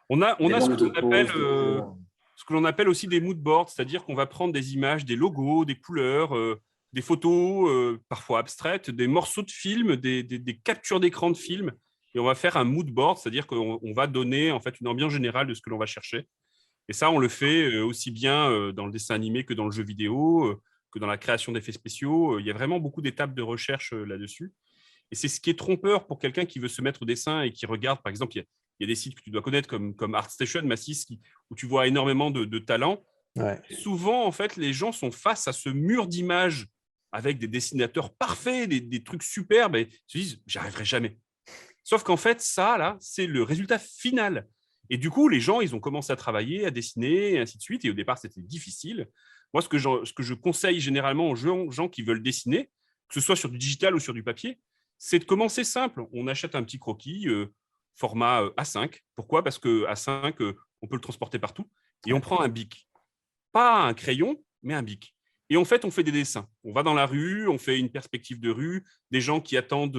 On a ce que l'on appelle aussi des mood boards, c'est-à-dire qu'on va prendre des images, des logos, des couleurs, des photos, parfois abstraites, des morceaux de films, des captures d'écran de films, et on va faire un mood board, c'est-à-dire qu'on va donner en fait une ambiance générale de ce que l'on va chercher. Et ça, on le fait aussi bien dans le dessin animé que dans le jeu vidéo, que dans la création d'effets spéciaux. Il y a vraiment beaucoup d'étapes de recherche là-dessus. Et c'est ce qui est trompeur pour quelqu'un qui veut se mettre au dessin et qui regarde, par exemple, il y a des sites que tu dois connaître comme ArtStation, Massis, où tu vois énormément de talents. Ouais. Souvent, en fait, les gens sont face à ce mur d'images avec des dessinateurs parfaits, des trucs superbes, et ils se disent, j'y arriverai jamais. Sauf qu'en fait, ça, là, c'est le résultat final. Et du coup, les gens, ils ont commencé à travailler, à dessiner, et ainsi de suite. Et au départ, c'était difficile. Moi, ce que je conseille généralement aux gens qui veulent dessiner, que ce soit sur du digital ou sur du papier, c'est de commencer simple. On achète un petit croquis format A5. Pourquoi ? Parce que A5, on peut le transporter partout. Et on prend un bic. Pas un crayon, mais un bic. Et en fait, on fait des dessins. On va dans la rue, on fait une perspective de rue, des gens qui attendent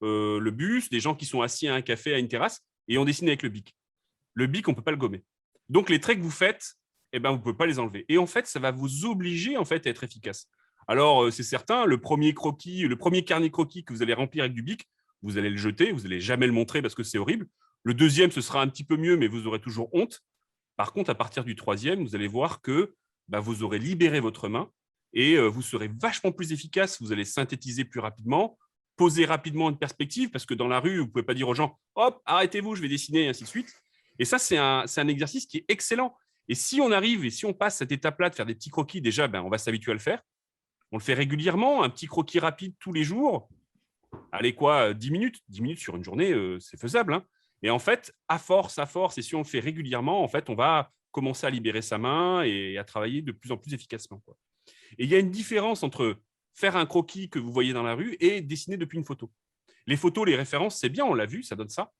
le bus, des gens qui sont assis à un café, à une terrasse, et on dessine avec le bic. Le bic, on ne peut pas le gommer. Donc, les traits que vous faites, vous ne pouvez pas les enlever. Et en fait, ça va vous obliger en fait, à être efficace. Alors, c'est certain, le premier carnet croquis que vous allez remplir avec du bic, vous allez le jeter, vous n'allez jamais le montrer parce que c'est horrible. Le deuxième, ce sera un petit peu mieux, mais vous aurez toujours honte. Par contre, à partir du troisième, vous allez voir que vous aurez libéré votre main et vous serez vachement plus efficace. Vous allez synthétiser plus rapidement, poser rapidement une perspective, parce que dans la rue, vous ne pouvez pas dire aux gens « Hop, arrêtez-vous, je vais dessiner » et ainsi de suite. Et ça, c'est un exercice qui est excellent. Et si on arrive et si on passe cette étape-là de faire des petits croquis, déjà, on va s'habituer à le faire. On le fait régulièrement, un petit croquis rapide tous les jours. Allez, 10 minutes 10 minutes sur une journée, c'est faisable. Hein. Et en fait, à force, et si on le fait régulièrement, en fait, on va commencer à libérer sa main et à travailler de plus en plus efficacement. Quoi. Et il y a une différence entre faire un croquis que vous voyez dans la rue et dessiner depuis une photo. Les photos, les références, c'est bien, on l'a vu, ça donne ça.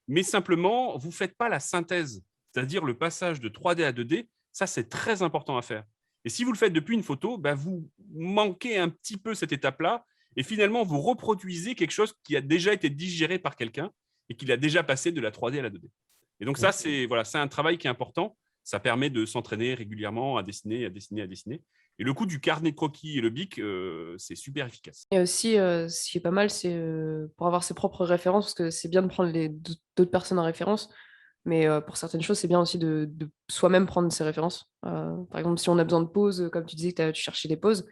Mais simplement, vous ne faites pas la synthèse, c'est-à-dire le passage de 3D à 2D, ça, c'est très important à faire. Et si vous le faites depuis une photo, vous manquez un petit peu cette étape-là, et finalement, vous reproduisez quelque chose qui a déjà été digéré par quelqu'un et qui a déjà passé de la 3D à la 2D. Et donc ça, c'est un travail qui est important. Ça permet de s'entraîner régulièrement à dessiner. Et le coup du carnet de croquis et le bic, c'est super efficace. Et aussi, ce qui est pas mal, c'est pour avoir ses propres références, parce que c'est bien de prendre d'autres personnes en référence. Mais pour certaines choses, c'est bien aussi de soi-même prendre ses références. Par exemple, si on a besoin de pauses, comme tu disais que tu cherchais des pauses,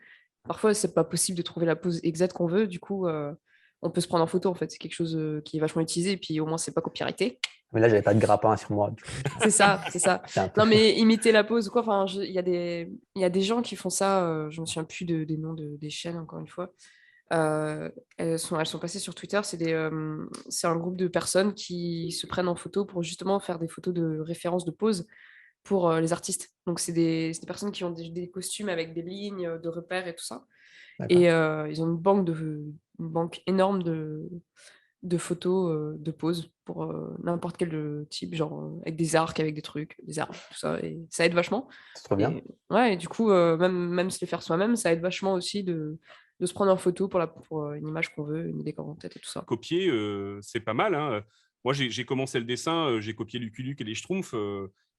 parfois, c'est pas possible de trouver la pause exacte qu'on veut. Du coup, on peut se prendre en photo, en fait. C'est quelque chose qui est vachement utilisé, et puis au moins, c'est pas copyrighté. Mais là, j'avais pas de grappin sur moi. Du coup, C'est ça, c'est ça. c'est un peu... Non, mais imiter la pause, quoi. Enfin, il y a des gens qui font ça. Je me souviens plus des noms des chaînes, encore une fois. Elles sont passées sur Twitter. C'est un groupe de personnes qui se prennent en photo pour justement faire des photos de référence de pause pour les artistes. Donc, c'est des personnes qui ont des costumes avec des lignes de repères et tout ça. D'accord. Et ils ont une banque énorme de photos de pause pour n'importe quel type, genre avec des arcs, avec des trucs, des arbres, tout ça. Et ça aide vachement. C'est trop bien. Et, ouais, et du coup, même se les faire soi-même, ça aide vachement aussi de se prendre en photo pour une image qu'on veut, une idée qu'on a en tête et tout ça. Copier, c'est pas mal, hein. Moi, j'ai commencé le dessin, j'ai copié Lucky Luke et les Schtroumpfs,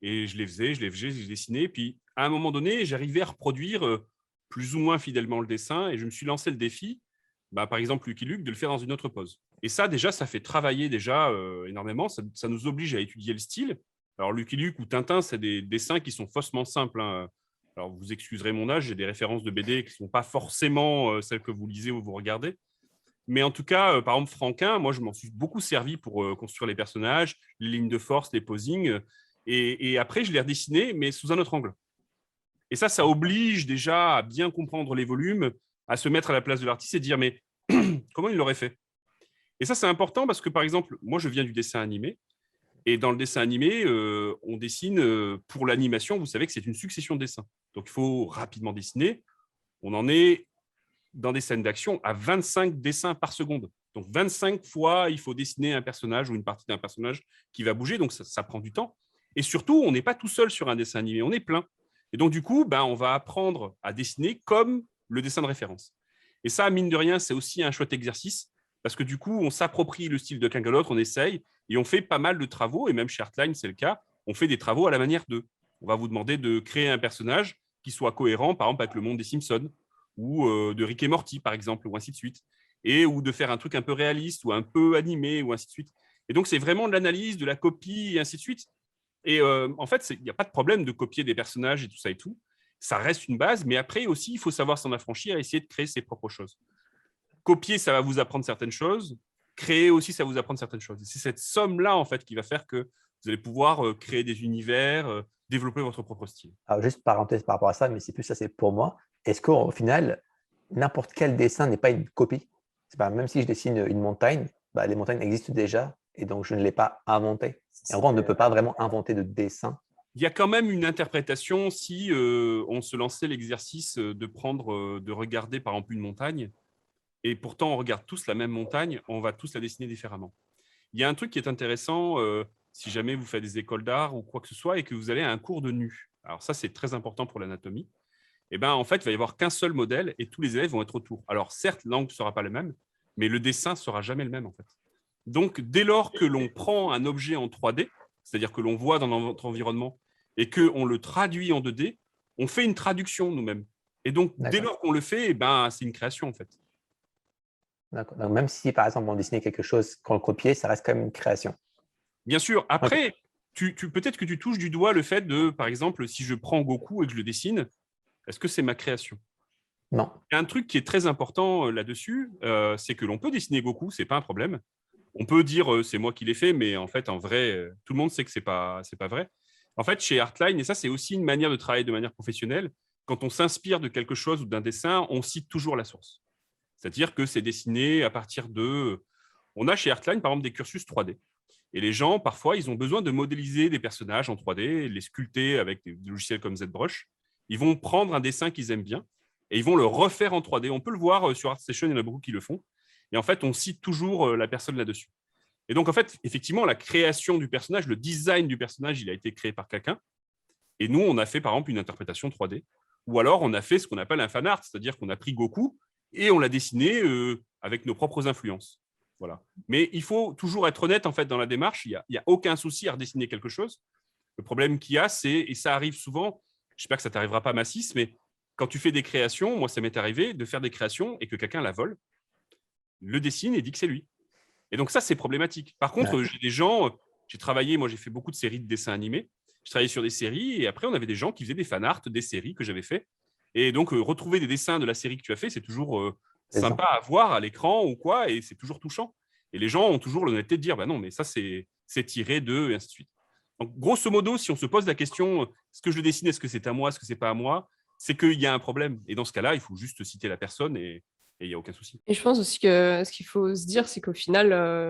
et je les faisais, je dessinais. Puis, à un moment donné, j'arrivais à reproduire plus ou moins fidèlement le dessin, et je me suis lancé le défi, par exemple, Lucky Luke, de le faire dans une autre pose. Et ça, déjà, ça fait travailler déjà énormément. Ça nous oblige à étudier le style. Alors, Lucky Luke ou Tintin, c'est des dessins qui sont faussement simples, hein. Alors, vous excuserez mon âge, j'ai des références de BD qui ne sont pas forcément celles que vous lisez ou vous regardez. Mais en tout cas, par exemple, Franquin, moi, je m'en suis beaucoup servi pour construire les personnages, les lignes de force, les posings. Et après, je les redessinais, mais sous un autre angle. Et ça oblige déjà à bien comprendre les volumes, à se mettre à la place de l'artiste et dire, mais comment il l'aurait fait? Et ça, c'est important parce que, par exemple, moi, je viens du dessin animé. Et dans le dessin animé, on dessine pour l'animation. Vous savez que c'est une succession de dessins. Donc, il faut rapidement dessiner. On en est dans des scènes d'action à 25 dessins par seconde. Donc 25 fois, il faut dessiner un personnage ou une partie d'un personnage qui va bouger. Donc ça prend du temps. Et surtout, on n'est pas tout seul sur un dessin animé, on est plein. Et donc du coup, on va apprendre à dessiner comme le dessin de référence. Et ça, mine de rien, c'est aussi un chouette exercice parce que du coup, on s'approprie le style de quelqu'un d'autre, on essaye et on fait pas mal de travaux. Et même chez Artline, c'est le cas. On fait des travaux à la manière d'eux. On va vous demander de créer un personnage qui soit cohérent, par exemple, avec le monde des Simpsons ou de Rick et Morty, par exemple, ou ainsi de suite, ou de faire un truc un peu réaliste ou un peu animé, ou ainsi de suite. Et donc, c'est vraiment de l'analyse, de la copie, et ainsi de suite. Et en fait, il n'y a pas de problème de copier des personnages et tout ça et tout. Ça reste une base, mais après aussi, il faut savoir s'en affranchir et essayer de créer ses propres choses. Copier, ça va vous apprendre certaines choses. Créer aussi, ça va vous apprendre certaines choses. Et c'est cette somme-là, en fait, qui va faire que vous allez pouvoir créer des univers, développer votre propre style. Alors, juste parenthèse par rapport à ça, mais c'est plus ça, c'est pour moi. Est-ce qu'au final, n'importe quel dessin n'est pas une copie? C'est pas, même si je dessine une montagne, les montagnes existent déjà et donc je ne l'ai pas inventé. Et en gros, on ne peut pas vraiment inventer de dessin. Il y a quand même une interprétation si on se lançait l'exercice de regarder par exemple une montagne, et pourtant on regarde tous la même montagne, on va tous la dessiner différemment. Il y a un truc qui est intéressant, si jamais vous faites des écoles d'art ou quoi que ce soit, et que vous allez à un cours de nu. Alors ça, c'est très important pour l'anatomie. En fait, il va y avoir qu'un seul modèle et tous les élèves vont être autour. Alors certes, l'angle ne sera pas le même, mais le dessin ne sera jamais le même en fait. Donc, dès lors que l'on prend un objet en 3D, c'est-à-dire que l'on voit dans notre environnement et qu'on le traduit en 2D, on fait une traduction nous-mêmes. Et donc, dès lors qu'on le fait, c'est une création en fait. D'accord. Donc, même si, par exemple, on dessinait quelque chose, qu'on le copiait, ça reste quand même une création. Bien sûr. Après, peut-être que tu touches du doigt le fait de, par exemple, si je prends Goku et que je le dessine, est-ce que c'est ma création? Non. Il y a un truc qui est très important là-dessus, c'est que l'on peut dessiner Goku, c'est pas un problème. On peut dire c'est moi qui l'ai fait, mais en fait, en vrai, tout le monde sait que c'est pas vrai. En fait, chez Artline, et ça, c'est aussi une manière de travailler de manière professionnelle, quand on s'inspire de quelque chose ou d'un dessin, on cite toujours la source. C'est-à-dire que c'est dessiné à partir de... On a chez Artline, par exemple, des cursus 3D. Et les gens, parfois, ils ont besoin de modéliser des personnages en 3D, les sculpter avec des logiciels comme ZBrush. Ils vont prendre un dessin qu'ils aiment bien et ils vont le refaire en 3D. On peut le voir sur ArtStation, il y en a beaucoup qui le font. Et en fait, on cite toujours la personne là-dessus. Et donc, en fait, effectivement, la création du personnage, le design du personnage, il a été créé par quelqu'un. Et nous, on a fait, par exemple, une interprétation 3D. Ou alors, on a fait ce qu'on appelle un fan art, c'est-à-dire qu'on a pris Goku et on l'a dessiné avec nos propres influences. Voilà. Mais il faut toujours être honnête, en fait, dans la démarche. Il n'y a aucun souci à redessiner quelque chose. Le problème qu'il y a, c'est, et ça arrive souvent, j'espère que ça ne t'arrivera pas, Massis, mais quand tu fais des créations, moi, ça m'est arrivé de faire des créations et que quelqu'un la vole, le dessine et dit que c'est lui. Et donc ça, c'est problématique. Par contre, j'ai des gens, J'ai travaillé, moi j'ai fait beaucoup de séries de dessins animés. Je travaillais sur des séries et après on avait des gens qui faisaient des fan art des séries que j'avais fait. Et donc retrouver des dessins de la série que tu as fait, c'est toujours C'est ça. sympa à voir à l'écran ou quoi, et c'est toujours touchant. Et les gens ont toujours l'honnêteté de dire, bah non, mais ça c'est tiré de, et ainsi de suite. Donc grosso modo, si on se pose la question, est-ce que je le dessine, est-ce que c'est à moi, est-ce que c'est pas à moi, c'est qu'il y a un problème. Et dans ce cas-là, il faut juste citer la personne et il n'y a aucun souci. Et je pense aussi que ce qu'il faut se dire, c'est qu'au final,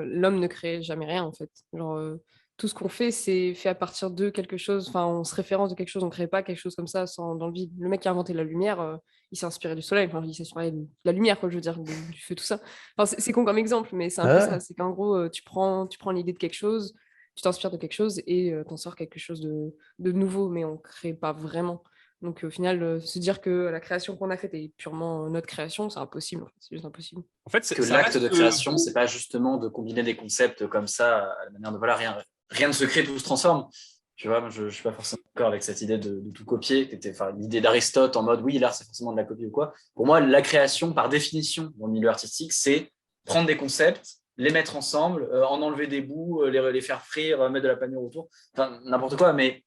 l'homme ne crée jamais rien, en fait. Genre, tout ce qu'on fait, c'est fait à partir de quelque chose, enfin, on se référence de quelque chose, on ne crée pas quelque chose comme ça dans le vide. Le mec qui a inventé la lumière, il s'est inspiré du soleil, enfin, il s'est inspiré de la lumière, quoi, je veux dire, du feu, tout ça. Enfin, c'est con comme exemple, mais c'est un peu Ouais. ça. C'est qu'en gros, tu prends l'idée de quelque chose, tu t'inspires de quelque chose et t'en sors quelque chose de nouveau, mais on ne crée pas vraiment. Donc au final, se dire que la création qu'on a faite est purement notre création, c'est impossible, en fait. C'est juste impossible. En fait, Que ça l'acte reste. de création, c'est pas justement de combiner des concepts comme ça, à la manière de voilà, rien ne se crée, tout se transforme. Tu vois, moi, je suis pas forcément d'accord avec cette idée de tout copier, qui était l'idée d'Aristote en mode oui, l'art c'est forcément de la copie ou quoi. Pour moi, la création, par définition, dans le milieu artistique, c'est prendre des concepts, les mettre ensemble, en enlever des bouts, les faire frire, mettre de la panure autour, enfin n'importe quoi, mais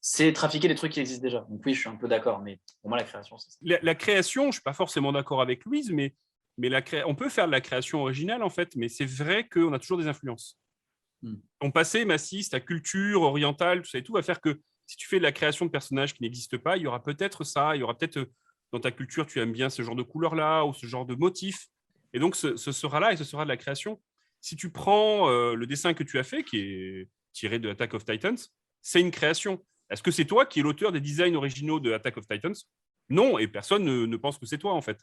c'est trafiquer des trucs qui existent déjà. Donc oui, je suis un peu d'accord, mais pour moi, la création, c'est ça. La création, je ne suis pas forcément d'accord avec Louise, mais on peut faire de la création originale, en fait, mais c'est vrai qu'on a toujours des influences. Ton passé massiste, ta culture orientale, tout ça et tout, va faire que si tu fais de la création de personnages qui n'existent pas, il y aura peut-être ça, il y aura peut-être dans ta culture, tu aimes bien ce genre de couleur-là ou ce genre de motif. Et donc, ce sera là et ce sera de la création. Si tu prends le dessin que tu as fait, qui est tiré de Attack of Titans, c'est une création. Est-ce que c'est toi qui es l'auteur des designs originaux de Attack of Titans? Non, et personne ne pense que c'est toi, en fait.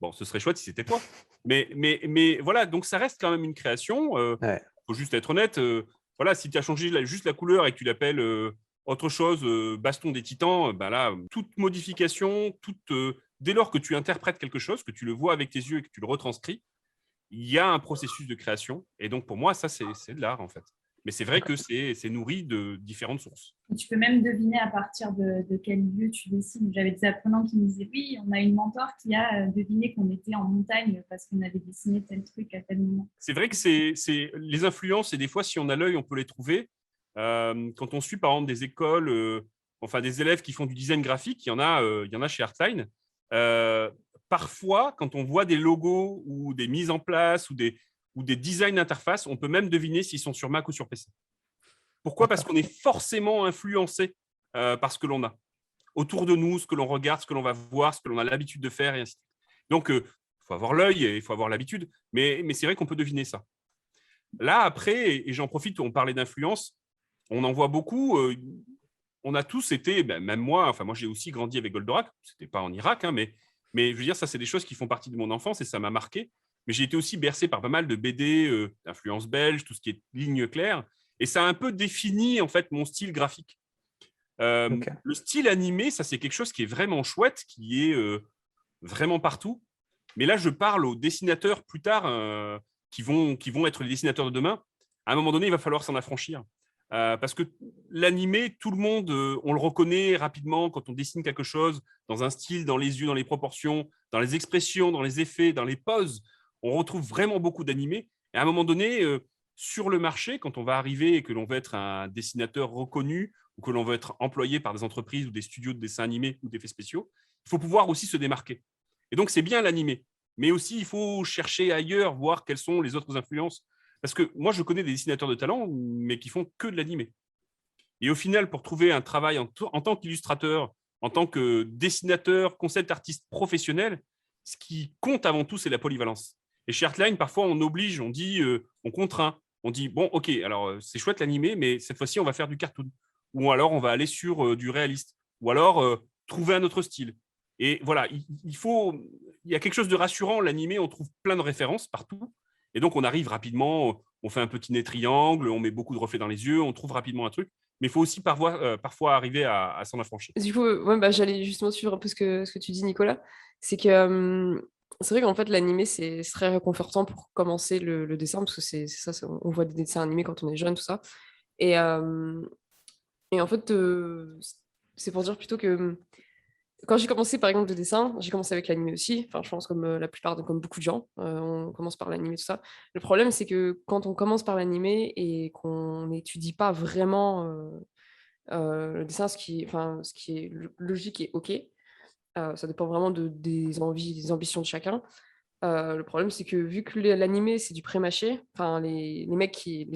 Bon, ce serait chouette si c'était toi. Mais voilà, donc ça reste quand même une création. Ouais. Faut juste être honnête. Voilà, si tu as changé juste la couleur et que tu l'appelles autre chose, Baston des Titans, ben là, toute modification, dès lors que tu interprètes quelque chose, que tu le vois avec tes yeux et que tu le retranscris, il y a un processus de création. Et donc, pour moi, ça, c'est de l'art, en fait. Mais c'est vrai que c'est nourri de différentes sources. Tu peux même deviner à partir de quel lieu tu dessines. J'avais des apprenants qui me disaient oui, on a une mentor qui a deviné qu'on était en montagne parce qu'on avait dessiné tel truc à tel moment. C'est vrai que c'est les influences, et des fois, si on a l'œil, on peut les trouver. Quand on suit, par exemple, des écoles, enfin des élèves qui font du design graphique, il y en a chez Artline. Parfois, quand on voit des logos ou des mises en place ou des designs d'interface, on peut même deviner s'ils sont sur Mac ou sur PC. Pourquoi ? Parce qu'on est forcément influencé par ce que l'on a autour de nous, ce que l'on regarde, ce que l'on va voir, ce que l'on a l'habitude de faire, et ainsi de suite. Donc, il faut avoir l'œil et il faut avoir l'habitude, mais c'est vrai qu'on peut deviner ça. Là, après, et j'en profite, on parlait d'influence, on en voit beaucoup. On a tous été, même moi, enfin moi j'ai aussi grandi avec Goldorak, c'était pas en Irak, hein, mais je veux dire, ça c'est des choses qui font partie de mon enfance et ça m'a marqué. Mais j'ai été aussi bercé par pas mal de BD d'influence belge, tout ce qui est ligne claire, et ça a un peu défini en fait mon style graphique. Ok. Le style animé, ça c'est quelque chose qui est vraiment chouette, qui est vraiment partout. Mais là, je parle aux dessinateurs plus tard qui vont être les dessinateurs de demain. À un moment donné, il va falloir s'en affranchir. Parce que l'animé, tout le monde, on le reconnaît rapidement quand on dessine quelque chose, dans un style, dans les yeux, dans les proportions, dans les expressions, dans les effets, dans les poses. On retrouve vraiment beaucoup d'animés. Et à un moment donné, sur le marché, quand on va arriver et que l'on veut être un dessinateur reconnu ou que l'on veut être employé par des entreprises ou des studios de dessin animé ou d'effets spéciaux, il faut pouvoir aussi se démarquer. Et donc, c'est bien l'animé. Mais aussi, il faut chercher ailleurs, voir quelles sont les autres influences. Parce que moi, je connais des dessinateurs de talent, mais qui font que de l'animé. Et au final, pour trouver un travail en tant qu'illustrateur, en tant que dessinateur, concept artiste professionnel, ce qui compte avant tout, c'est la polyvalence. Et chez Artline, parfois, on oblige, on dit, on contraint. On dit, bon, OK, alors c'est chouette l'animé, mais cette fois-ci, on va faire du cartoon. Ou alors, on va aller sur du réaliste. Ou alors, trouver un autre style. Et voilà, il y a quelque chose de rassurant. L'animé, on trouve plein de références partout. Et donc, on arrive rapidement, on fait un petit nez triangle, on met beaucoup de reflets dans les yeux, on trouve rapidement un truc. Mais il faut aussi parfois arriver à s'en affranchir. Du coup, j'allais justement suivre un peu ce que tu dis, Nicolas. C'est que c'est vrai qu'en fait, l'animé, c'est très réconfortant pour commencer le dessin, parce que c'est ça, on voit des dessins animés quand on est jeune, tout ça. Et en fait, c'est pour dire plutôt que Quand j'ai commencé, par exemple, le dessin, j'ai commencé avec l'animé aussi. Enfin, je pense comme la plupart, comme beaucoup de gens, on commence par l'animé, tout ça. Le problème, c'est que quand on commence par l'animé et qu'on n'étudie pas vraiment le dessin, ce qui est logique et OK, ça dépend vraiment des envies, des ambitions de chacun. Le problème, c'est que vu que l'animé, c'est du pré-mâché, enfin, les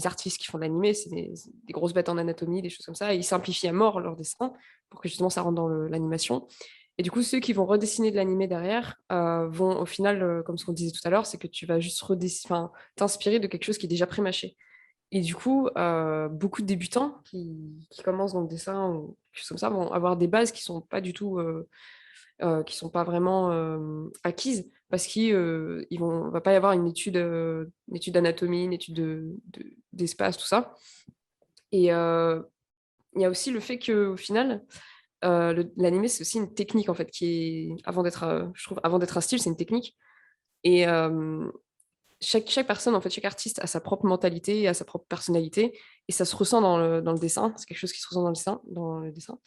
artistes qui font de l'animé, c'est des grosses bêtes en anatomie, des choses comme ça, et ils simplifient à mort leur dessin pour que justement ça rentre dans l'animation. Et du coup, ceux qui vont redessiner de l'animé derrière vont au final, comme ce qu'on disait tout à l'heure, c'est que tu vas juste t'inspirer de quelque chose qui est déjà pré-mâché. Et du coup, beaucoup de débutants qui commencent dans le dessin ou quelque chose comme ça vont avoir des bases qui sont pas du tout qui sont pas vraiment acquises parce va pas y avoir une étude d'anatomie, une étude d'espace, tout ça. Et il y a aussi le fait qu'au final, l'animé, c'est aussi une technique en fait qui est je trouve, avant d'être un style, c'est une technique. Et chaque personne, en fait, chaque artiste a sa propre mentalité, a sa propre personnalité, et ça se ressent dans le dessin. C'est quelque chose qui se ressent dans le dessin.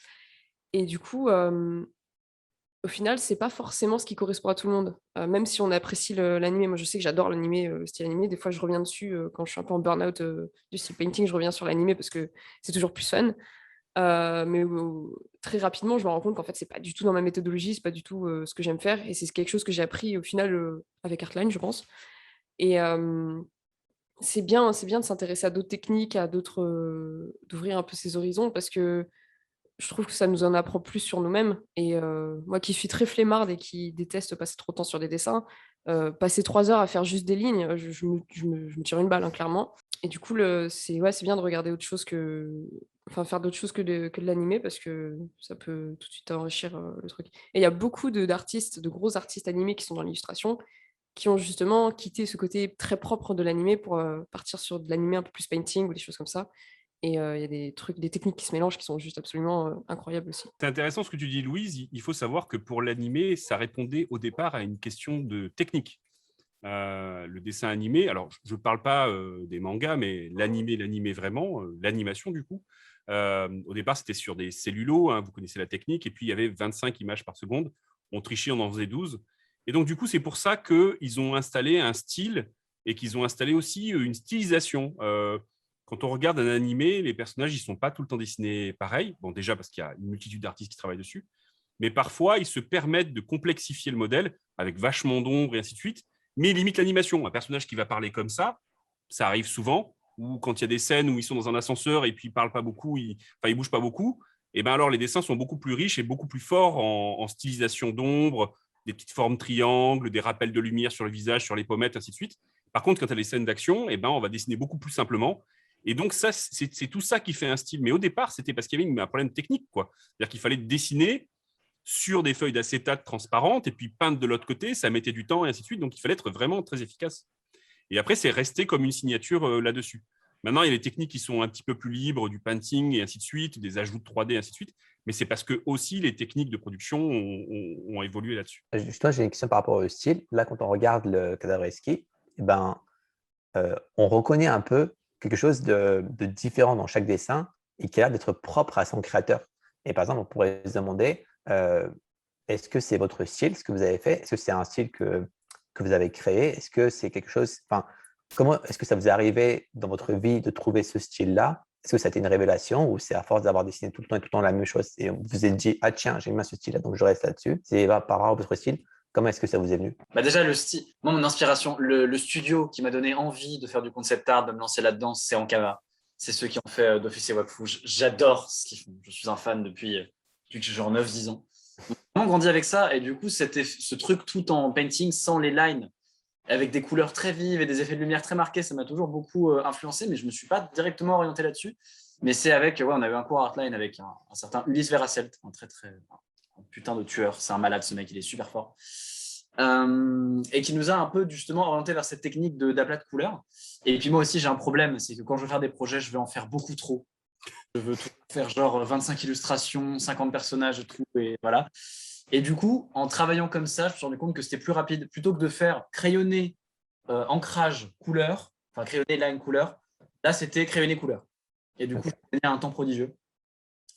Et du coup, au final, c'est pas forcément ce qui correspond à tout le monde. Même si on apprécie l'animé, moi je sais que j'adore l'animé, le style animé. Des fois, je reviens dessus quand je suis un peu en burn-out du style painting, je reviens sur l'animé parce que c'est toujours plus fun. Mais très rapidement, je me rends compte qu'en fait, c'est pas du tout dans ma méthodologie, c'est pas du tout ce que j'aime faire. Et c'est quelque chose que j'ai appris au final avec Artline, je pense. Et c'est bien de s'intéresser à d'autres techniques, à d'autres, d'ouvrir un peu ses horizons parce que je trouve que ça nous en apprend plus sur nous-mêmes. Et moi qui suis très flemmarde et qui déteste passer trop de temps sur des dessins, passer 3 heures à faire juste des lignes, je me tire une balle, hein, clairement. Et du coup, c'est bien de regarder autre chose enfin, faire d'autres choses que de l'animé parce que ça peut tout de suite enrichir le truc. Et il y a beaucoup d'artistes, de gros artistes animés qui sont dans l'illustration, qui ont justement quitté ce côté très propre de l'animé pour partir sur de l'animé un peu plus painting ou des choses comme ça. Et il y a des techniques qui se mélangent qui sont juste absolument incroyables aussi. C'est intéressant ce que tu dis, Louise. Il faut savoir que pour l'animé, ça répondait au départ à une question de technique. Le dessin animé, alors je ne parle pas des mangas, mais l'animé vraiment, l'animation du coup. Au départ, c'était sur des cellulos, hein, vous connaissez la technique, et puis il y avait 25 images par seconde. On trichait, on en faisait 12. Et donc, du coup, c'est pour ça qu'ils ont installé un style et qu'ils ont installé aussi une stylisation. Quand on regarde un animé, les personnages, ils ne sont pas tout le temps dessinés pareil. Bon, déjà parce qu'il y a une multitude d'artistes qui travaillent dessus. Mais parfois, ils se permettent de complexifier le modèle avec vachement d'ombre et ainsi de suite. Mais ils limitent l'animation. Un personnage qui va parler comme ça arrive souvent. Ou quand il y a des scènes où ils sont dans un ascenseur et puis ils ne parlent pas beaucoup, ils ne bougent pas beaucoup, et ben alors les dessins sont beaucoup plus riches et beaucoup plus forts en stylisation d'ombre, des petites formes triangles, des rappels de lumière sur le visage, sur les pommettes, ainsi de suite. Par contre, quand tu as les scènes d'action, et ben on va dessiner beaucoup plus simplement. Et donc, ça, c'est tout ça qui fait un style. Mais au départ, c'était parce qu'il y avait un problème technique, quoi. C'est-à-dire qu'il fallait dessiner sur des feuilles d'acétate transparentes et puis peindre de l'autre côté, ça mettait du temps et ainsi de suite. Donc, il fallait être vraiment très efficace. Et après, c'est resté comme une signature là-dessus. Maintenant, il y a des techniques qui sont un petit peu plus libres, du painting et ainsi de suite, des ajouts de 3D et ainsi de suite. Mais c'est parce que aussi les techniques de production ont évolué là-dessus. Justement, j'ai une question par rapport au style. Là, quand on regarde le Cadavreski, eh ben, on reconnaît un peu quelque chose de différent dans chaque dessin et qui a l'air d'être propre à son créateur. Et par exemple, on pourrait se demander, est-ce que c'est votre style, ce que vous avez fait? Est-ce que c'est un style que vous avez créé? Est-ce que c'est quelque chose… Enfin, comment est-ce que ça vous est arrivé dans votre vie de trouver ce style-là? Est-ce que ça a été une révélation ou c'est à force d'avoir dessiné tout le temps la même chose et vous vous êtes dit, ah tiens, j'aime bien ce style-là, donc je reste là-dessus? C'est par rapport à votre style. Comment est-ce que ça vous est venu? Bah déjà, le style, moi, mon inspiration, le studio qui m'a donné envie de faire du concept art, de me lancer là-dedans, c'est Ankama. C'est ceux qui ont fait d'Office et Wakfu. J'adore ce qu'ils font. Je suis un fan depuis que j'ai genre 9-10 ans. J'ai vraiment grandi avec ça et du coup, c'était ce truc tout en painting, sans les lines, avec des couleurs très vives et des effets de lumière très marqués, ça m'a toujours beaucoup influencé, mais je ne me suis pas directement orienté là-dessus. Mais c'est avec, on avait un cours Artline avec un certain Ulysse Verracelt, un putain de tueur. C'est un malade, ce mec, il est super fort. Et qui nous a un peu justement orienté vers cette technique d'aplat de couleurs. Et puis moi aussi, j'ai un problème, c'est que quand je veux faire des projets, je veux en faire beaucoup trop. Je veux tout faire genre 25 illustrations, 50 personnages et tout, et voilà. Et du coup, en travaillant comme ça, je me suis rendu compte que c'était plus rapide. Plutôt que de faire crayonner, ancrage, couleur, enfin crayonner line, couleur, là, c'était crayonner, couleur. Et du coup, je gagnais un temps prodigieux.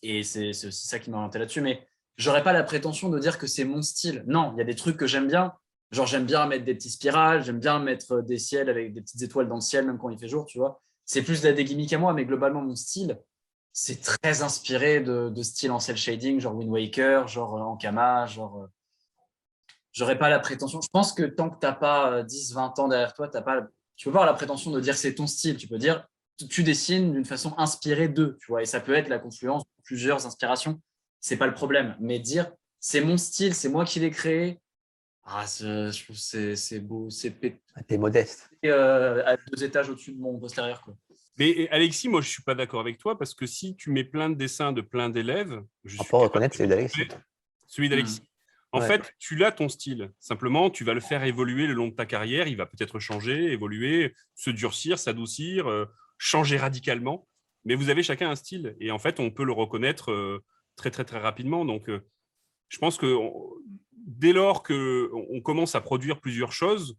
Et c'est aussi ça qui m'a orienté là-dessus. Mais j'aurais pas la prétention de dire que c'est mon style. Non, il y a des trucs que j'aime bien. Genre, j'aime bien mettre des petits spirales, j'aime bien mettre des ciels avec des petites étoiles dans le ciel, même quand il fait jour, tu vois. C'est plus des gimmicks à moi, mais globalement, mon style, c'est très inspiré de styles en cel shading, genre Wind Waker, genre Ankama, genre. J'aurais pas la prétention. Je pense que tant que tu n'as pas 10-20 ans derrière toi, tu peux pas avoir la prétention de dire que c'est ton style. Tu peux dire tu dessines d'une façon inspirée d'eux, tu vois. Et ça peut être la confluence de plusieurs inspirations. C'est pas le problème. Mais dire c'est mon style, c'est moi qui l'ai créé. Je trouve que c'est beau, c'est T'es modeste. à 2 étages au-dessus de mon postérieur, quoi. Mais Alexis, moi, je suis pas d'accord avec toi parce que si tu mets plein de dessins de plein d'élèves, je On suis peut capable reconnaître de celui d'Alexis. trouver celui d'Alexis. En Ouais. fait, tu l'as ton style. Simplement, tu vas le faire évoluer le long de ta carrière. Il va peut-être changer, évoluer, se durcir, s'adoucir, changer radicalement. Mais vous avez chacun un style. Et en fait, on peut le reconnaître très, très, très rapidement. Donc, je pense que dès lors qu'on commence à produire plusieurs choses,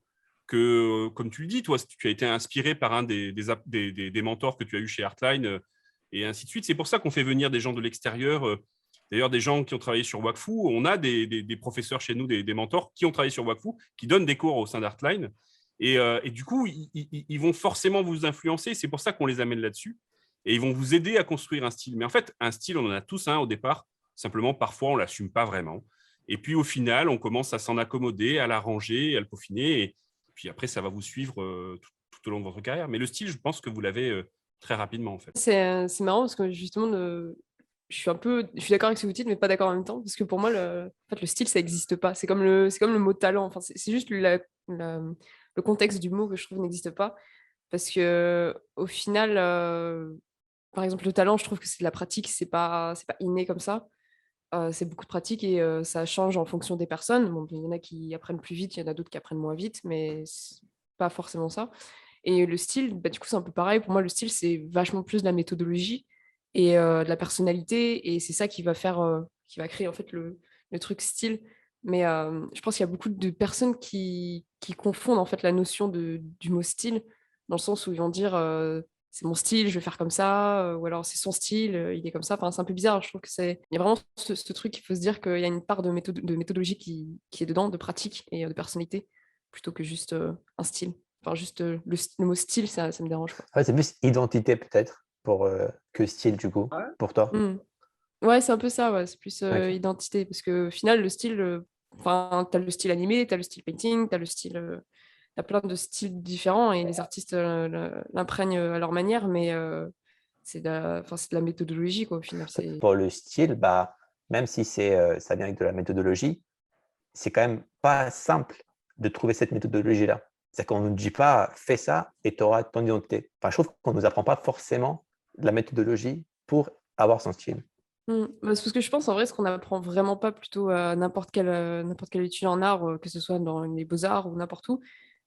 que, comme tu le dis, toi, tu as été inspiré par un des mentors que tu as eu chez Artline et ainsi de suite. C'est pour ça qu'on fait venir des gens de l'extérieur. D'ailleurs, des gens qui ont travaillé sur Wakfu, on a des professeurs chez nous, des mentors qui ont travaillé sur Wakfu, qui donnent des cours au sein d'Artline. Et du coup, ils vont forcément vous influencer. C'est pour ça qu'on les amène là-dessus. Et ils vont vous aider à construire un style. Mais en fait, un style, on en a tous un au départ. Simplement, parfois, on ne l'assume pas vraiment. Et puis, au final, on commence à s'en accommoder, à l'arranger, à le peaufiner. Et puis après, ça va vous suivre tout au long de votre carrière. Mais le style, je pense que vous l'avez très rapidement, en fait. C'est marrant parce que justement, je suis d'accord avec ce que vous dites, mais pas d'accord en même temps. Parce que pour moi, en fait, le style, ça n'existe pas. C'est comme le mot talent. Enfin, c'est juste le contexte du mot que je trouve n'existe pas. Parce que au final, par exemple, le talent, je trouve que c'est de la pratique, c'est pas inné comme ça. C'est beaucoup de pratique et ça change en fonction des personnes. Bon, il y en a qui apprennent plus vite, il y en a d'autres qui apprennent moins vite, mais c'est pas forcément ça. Et le style, bah, du coup, c'est un peu pareil. Pour moi, le style, c'est vachement plus de la méthodologie et de la personnalité. Et c'est ça qui va créer en fait le truc style. Mais je pense qu'il y a beaucoup de personnes qui confondent en fait la notion du mot style, dans le sens où ils vont dire c'est mon style, je vais faire comme ça, ou alors c'est son style, il est comme ça. Enfin, c'est un peu bizarre. Je trouve il y a vraiment ce truc, il faut se dire qu'il y a une part de méthodologie qui est dedans, de pratique et de personnalité, plutôt que juste un style. Enfin, juste le mot style, ça me dérange pas. Ouais, c'est plus identité peut-être que style du coup, Ouais. pour toi. Ouais, c'est un peu ça, ouais. C'est plus Ok. identité. Parce que au final, le style, enfin, t'as le style animé, t'as le style painting, t'as plein de styles différents et les artistes l'imprègnent à leur manière, mais c'est de la méthodologie, quoi, au final. Pour le style, bah, même si ça vient avec de la méthodologie, c'est quand même pas simple de trouver cette méthodologie-là. C'est qu'on ne nous dit pas fais ça et tu auras ton identité. Enfin, je trouve qu'on ne nous apprend pas forcément de la méthodologie pour avoir son style. Bah, c'est parce que je pense en vrai, ce qu'on apprend vraiment pas plutôt à n'importe quelle étude en art, que ce soit dans les beaux-arts ou n'importe où,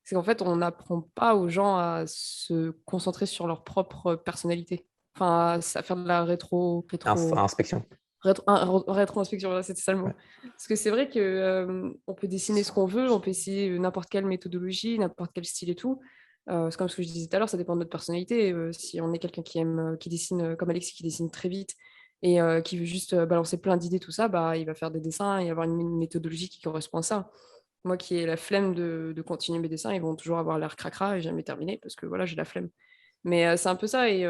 c'est qu'en fait, on n'apprend pas aux gens à se concentrer sur leur propre personnalité. Enfin, à faire de la Inspection. rétro-inspection, voilà, c'était ça le mot. Ouais. Parce que c'est vrai que on peut dessiner ce qu'on veut, on peut essayer n'importe quelle méthodologie, n'importe quel style et tout. C'est comme ce que je disais tout à l'heure, ça dépend de notre personnalité. Si on est quelqu'un qui aime, qui dessine, comme Alexis, qui dessine très vite et qui veut juste balancer plein d'idées, tout ça, bah, il va faire des dessins et avoir une méthodologie qui correspond à ça. Moi qui ai la flemme de continuer mes dessins, ils vont toujours avoir l'air cracra et jamais terminé parce que voilà, j'ai la flemme. Mais c'est un peu ça et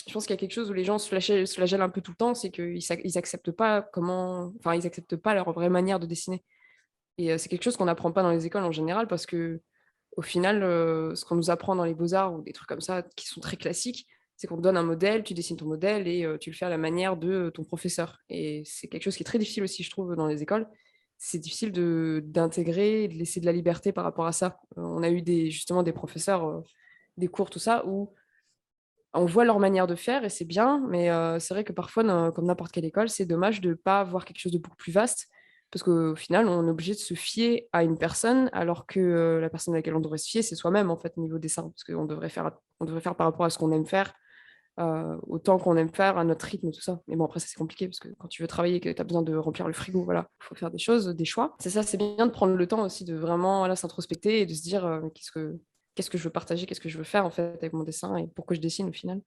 je pense qu'il y a quelque chose où les gens se flagellent un peu tout le temps, c'est qu'ils acceptent pas enfin, ils acceptent pas leur vraie manière de dessiner. Et c'est quelque chose qu'on n'apprend pas dans les écoles en général parce que au final, ce qu'on nous apprend dans les beaux-arts ou des trucs comme ça qui sont très classiques, c'est qu'on te donne un modèle, tu dessines ton modèle et tu le fais à la manière de ton professeur. Et c'est quelque chose qui est très difficile aussi, je trouve, dans les écoles. C'est difficile d'intégrer, de laisser de la liberté par rapport à ça. On a eu justement des professeurs, des cours, tout ça, où on voit leur manière de faire et c'est bien, mais c'est vrai que parfois, comme n'importe quelle école, c'est dommage de ne pas avoir quelque chose de beaucoup plus vaste, parce qu'au final, on est obligé de se fier à une personne, alors que la personne à laquelle on devrait se fier, c'est soi-même, en fait, niveau dessin, parce qu'on devrait faire par rapport à ce qu'on aime faire, autant qu'on aime faire, à notre rythme, tout ça. Mais bon, après, ça, c'est compliqué, parce que quand tu veux travailler et que tu as besoin de remplir le frigo, voilà, il faut faire des choses, des choix. C'est ça, c'est bien de prendre le temps aussi de vraiment voilà, s'introspecter et de se dire qu'est-ce que je veux partager, qu'est-ce que je veux faire en fait avec mon dessin et pourquoi je dessine au final.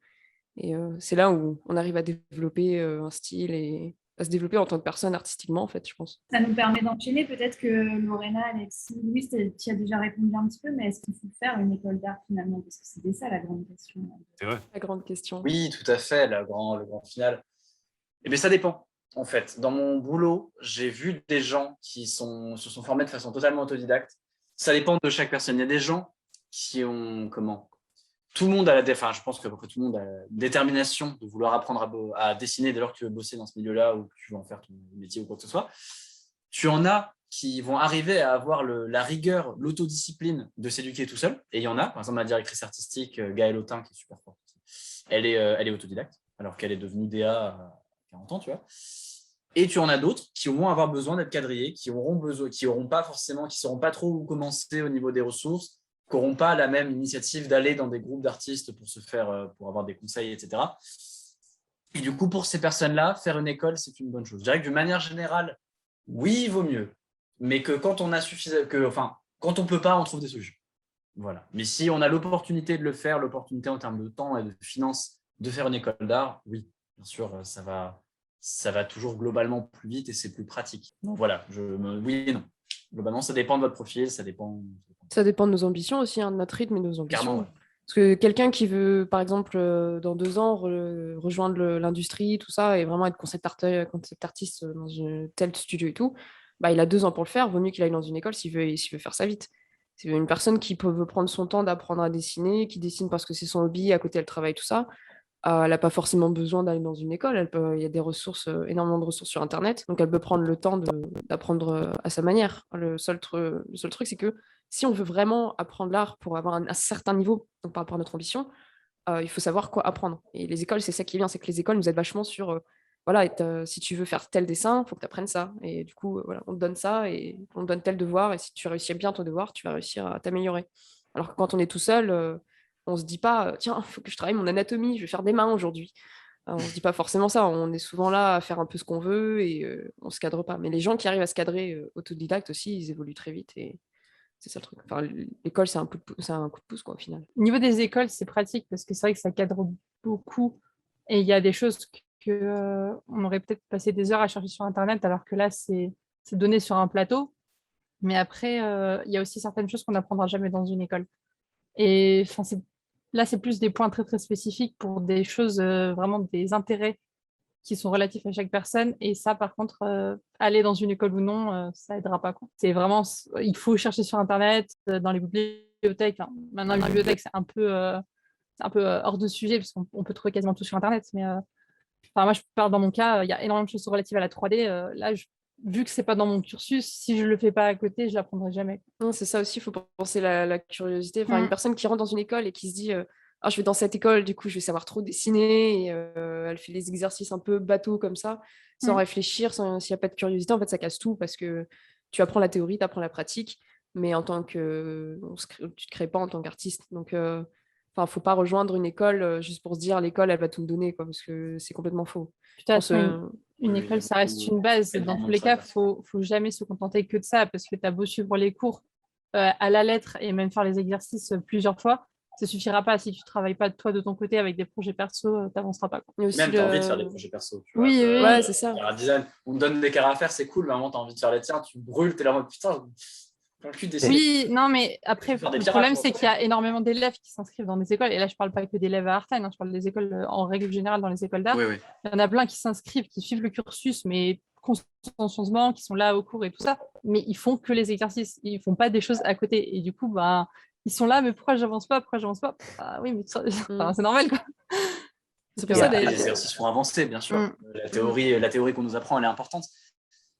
Et c'est là où on arrive à développer un style à se développer en tant que personne artistiquement, en fait, je pense. Ça nous permet d'enchaîner. Peut-être que Lorena, Alexis, Louis, tu as déjà répondu un petit peu, mais est-ce qu'il faut faire une école d'art finalement? Parce que c'était ça la grande question. C'est vrai. La grande question. Oui, tout à fait, le grand final. Eh bien, ça dépend. En fait, dans mon boulot, j'ai vu des gens qui se sont formés de façon totalement autodidacte. Ça dépend de chaque personne. Il y a des gens qui ont tout le monde a je pense que à peu près tout le monde a la détermination de vouloir apprendre à dessiner dès lors que tu veux bosser dans ce milieu-là ou que tu veux en faire ton métier ou quoi que ce soit. Tu en as qui vont arriver à avoir la rigueur, l'autodiscipline de s'éduquer tout seul. Et il y en a, par exemple, ma directrice artistique, Gaëlle Autin, qui est super forte. Elle est autodidacte, alors qu'elle est devenue DA à 40 ans, tu vois. Et tu en as d'autres qui vont avoir besoin d'être quadrillés, qui auront pas forcément, qui sauront pas trop où commencer au niveau des ressources, qui n'auront pas la même initiative d'aller dans des groupes d'artistes pour avoir des conseils, etc. Et du coup, pour ces personnes-là, faire une école, c'est une bonne chose. Je dirais que d'une manière générale, oui, il vaut mieux. Mais que quand on a quand on peut pas, on trouve des solutions. Voilà. Mais si on a l'opportunité de le faire, l'opportunité en termes de temps et de finances de faire une école d'art, oui, bien sûr, ça va toujours globalement plus vite et c'est plus pratique. Donc voilà, oui et non. Globalement, ça dépend de votre profil, ça dépend. Ça dépend de nos ambitions aussi, de notre rythme et de nos ambitions. Clairement, ouais. Parce que quelqu'un qui veut, par exemple, dans 2 ans, rejoindre l'industrie, tout ça, et vraiment être concept artiste dans une tel studio et tout, bah, il a 2 ans pour le faire. Vaut mieux qu'il aille dans une école s'il veut faire ça vite. C'est une personne qui veut prendre son temps d'apprendre à dessiner, qui dessine parce que c'est son hobby, à côté elle travaille, tout ça. Elle n'a pas forcément besoin d'aller dans une école. Il y a des ressources, énormément de ressources sur Internet. Donc, elle peut prendre le temps d'apprendre à sa manière. Le seul truc, c'est que si on veut vraiment apprendre l'art pour avoir un certain niveau, donc par rapport à notre ambition, il faut savoir quoi apprendre. Et les écoles, c'est ça qui est bien, c'est que les écoles nous aident vachement sur, voilà, si tu veux faire tel dessin, il faut que tu apprennes ça. Et du coup, voilà, on te donne ça et on te donne tel devoir. Et si tu réussis bien ton devoir, tu vas réussir à t'améliorer. Alors que quand on est tout seul, on se dit pas, tiens, il faut que je travaille mon anatomie, je vais faire des mains aujourd'hui. On se dit pas forcément ça. On est souvent là à faire un peu ce qu'on veut et on se cadre pas. Mais les gens qui arrivent à se cadrer autodidactes aussi, ils évoluent très vite et c'est ça le truc. Enfin, l'école, c'est un coup de pouce, quoi, au final. Au niveau des écoles, c'est pratique parce que c'est vrai que ça cadre beaucoup et il y a des choses on aurait peut-être passé des heures à chercher sur Internet alors que là, c'est donné sur un plateau. Mais après, il y a aussi certaines choses qu'on n'apprendra jamais dans une école. Et là, c'est plus des points très, très spécifiques pour des choses, vraiment des intérêts qui sont relatifs à chaque personne. Et ça, par contre, aller dans une école ou non, ça aidera pas, quoi. C'est vraiment, il faut chercher sur Internet, dans les bibliothèques. Enfin, maintenant, les bibliothèques, c'est un peu hors de sujet parce qu'on peut trouver quasiment tout sur Internet. Mais enfin, moi, je parle dans mon cas, il y a énormément de choses relatives à la 3D. Là, vu que c'est pas dans mon cursus, si je le fais pas à côté, je l'apprendrai jamais. Non, c'est ça aussi, il faut penser la curiosité. Enfin, une personne qui rentre dans une école et qui se dit ah, je vais dans cette école, du coup, je vais savoir trop dessiner. Et, elle fait des exercices un peu bateaux comme ça, sans réfléchir, s'il n'y a pas de curiosité. En fait, ça casse tout parce que tu apprends la théorie, tu apprends la pratique, mais en tant que tu ne te crées pas en tant qu'artiste. Donc, faut pas rejoindre une école juste pour se dire l'école, elle va tout me donner, quoi, parce que c'est complètement faux. Putain, une école, ça reste une base. Dans tous les cas, faut jamais se contenter que de ça parce que tu as beau suivre les cours à la lettre et même faire les exercices plusieurs fois, ça suffira pas. Si tu travailles pas toi de ton côté avec des projets perso, tu n'avanceras pas, quoi. Même tu as envie de faire des projets perso. Tu oui, vois, ouais, c'est ça. Design, on te donne des carrés à faire, c'est cool, mais à un moment, tu as envie de faire les tiens, tu brûles, tu es là en mode putain. Oui, non, mais après, le problème, c'est qu'il y a énormément d'élèves qui s'inscrivent dans des écoles. Et là, je parle pas que d'élèves à Artine, je parle des écoles en règle générale dans les écoles d'art. Oui. Il y en a plein qui s'inscrivent, qui suivent le cursus, mais consciencieusement, qui sont là au cours et tout ça. Mais ils font que les exercices. Ils font pas des choses à côté. Et du coup, ils sont là, mais pourquoi j'avance pas? Ah oui, mais c'est normal, quoi. C'est pour ça que les exercices font avancer, bien sûr. La théorie qu'on nous apprend, elle est importante.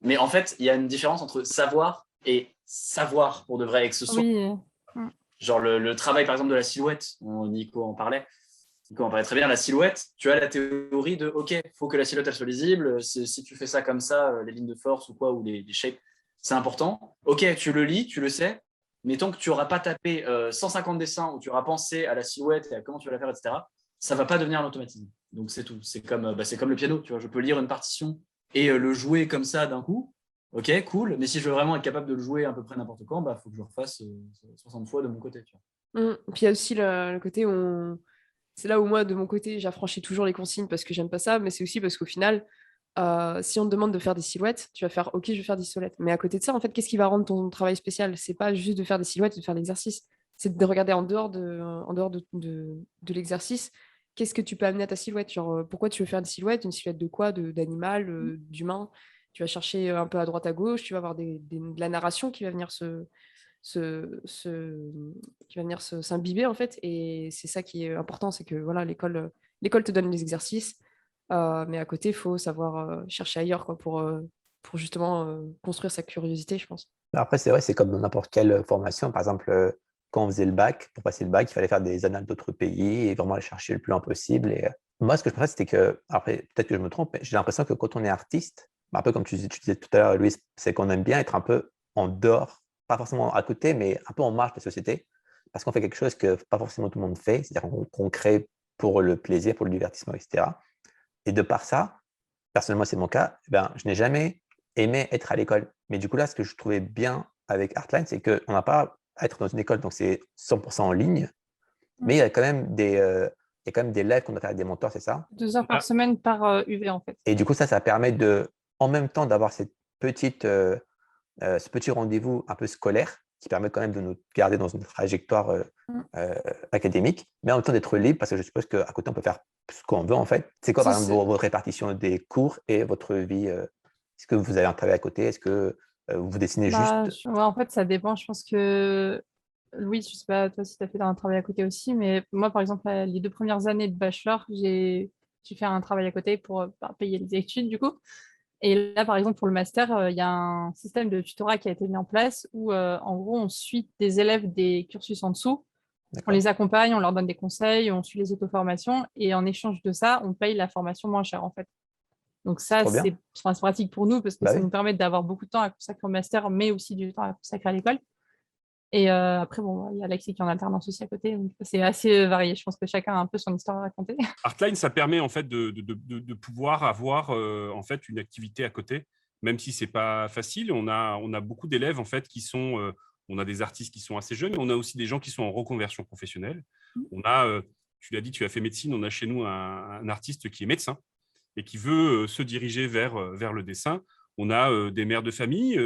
Mais en fait, il y a une différence entre savoir et savoir pour de vrai avec ce son. Oui. Genre le travail, par exemple, de la silhouette. Nico en parlait. Nico en parlait très bien. La silhouette, tu as la théorie de OK, il faut que la silhouette elle soit lisible. Si tu fais ça comme ça, les lignes de force ou quoi, ou les shapes, c'est important. OK, tu le lis, tu le sais. Mais tant que tu n'auras pas tapé 150 dessins où tu auras pensé à la silhouette et à comment tu vas la faire, etc., ça ne va pas devenir un automatisme. Donc c'est tout. C'est comme le piano. Tu vois, je peux lire une partition et le jouer comme ça d'un coup. Ok, cool. Mais si je veux vraiment être capable de le jouer à peu près n'importe quand, faut que je le refasse 60 fois de mon côté. Tu vois. Puis il y a aussi le côté où c'est là où moi, de mon côté, j'affranchis toujours les consignes parce que j'aime pas ça, mais c'est aussi parce qu'au final, Si on te demande de faire des silhouettes, tu vas faire OK, je vais faire des silhouettes. Mais à côté de ça, en fait, qu'est-ce qui va rendre ton travail spécial? C'est pas juste de faire des silhouettes et de faire l'exercice. C'est de regarder en dehors de l'exercice, qu'est-ce que tu peux amener à ta silhouette? Genre, pourquoi tu veux faire une silhouette? Une silhouette de quoi? D'animal, d'humain? Tu vas chercher un peu à droite à gauche, tu vas avoir de la narration qui va venir s'imbiber en fait. Et c'est ça qui est important, c'est que voilà, l'école te donne les exercices, mais à côté, il faut savoir chercher ailleurs quoi, pour justement construire sa curiosité, je pense. Après, c'est vrai, c'est comme dans n'importe quelle formation. Par exemple, quand on faisait le bac, pour passer le bac, il fallait faire des annales d'autres pays et vraiment aller chercher le plus loin possible. Et moi, ce que je pensais, c'était que, après, peut-être que je me trompe, mais j'ai l'impression que quand on est artiste, un peu comme tu disais tout à l'heure, Louise, c'est qu'on aime bien être un peu en dehors, pas forcément à côté, mais un peu en marge de la société, parce qu'on fait quelque chose que pas forcément tout le monde fait, c'est-à-dire qu'on crée pour le plaisir, pour le divertissement, etc. Et de par ça, personnellement, c'est mon cas, ben, je n'ai jamais aimé être à l'école. Mais du coup, là, ce que je trouvais bien avec Artline, c'est qu'on n'a pas à être dans une école, donc c'est 100% en ligne, mais il y a quand même des lives qu'on doit faire avec des mentors, c'est ça? 2 heures par Ah, semaine par UV, en fait. Et du coup, ça permet en même temps d'avoir ce petit rendez-vous un peu scolaire qui permet quand même de nous garder dans une trajectoire académique, mais en même temps d'être libre, parce que je suppose qu'à côté, on peut faire ce qu'on veut en fait. C'est quoi, par exemple, votre répartition des cours et votre vie? Est-ce que vous avez un travail à côté? Est-ce que vous dessinez Bah, juste? ouais, en fait, ça dépend. Je pense que Louis, je sais pas toi si tu as fait un travail à côté aussi, mais moi, par exemple, les 2 premières années de bachelor, j'ai fait un travail à côté pour payer les études, du coup. Et là, par exemple, pour le master, il y a un système de tutorat qui a été mis en place où, en gros, on suit des élèves des cursus en dessous. On D'accord. les accompagne, on leur donne des conseils, on suit les auto-formations et en échange de ça, on paye la formation moins chère, en fait. Donc ça, Trop bien. c'est pratique pour nous parce que Bah ça oui. nous permet d'avoir beaucoup de temps à consacrer au master, mais aussi du temps à consacrer à l'école. Et après, bon, il y a Alexis qui est en alternance aussi à côté, donc c'est assez varié. Je pense que chacun a un peu son histoire à raconter. Artline, ça permet en fait de pouvoir avoir en fait une activité à côté, même si c'est pas facile. On a beaucoup d'élèves en fait qui sont, on a des artistes qui sont assez jeunes, mais on a aussi des gens qui sont en reconversion professionnelle. On a, tu l'as dit, tu as fait médecine. On a chez nous un artiste qui est médecin et qui veut se diriger vers le dessin. On a des mères de famille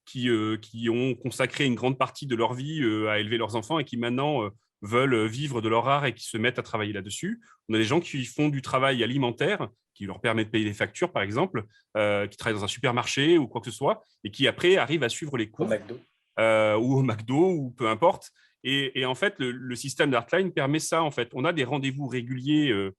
qui ont consacré une grande partie de leur vie à élever leurs enfants et qui maintenant veulent vivre de leur art et qui se mettent à travailler là-dessus. On a des gens qui font du travail alimentaire, qui leur permet de payer les factures, par exemple, qui travaillent dans un supermarché ou quoi que ce soit, et qui après arrivent à suivre les Au cours McDo. ou au McDo ou peu importe. Et en fait, le système d'Artline permet ça. En fait, on a des rendez-vous réguliers.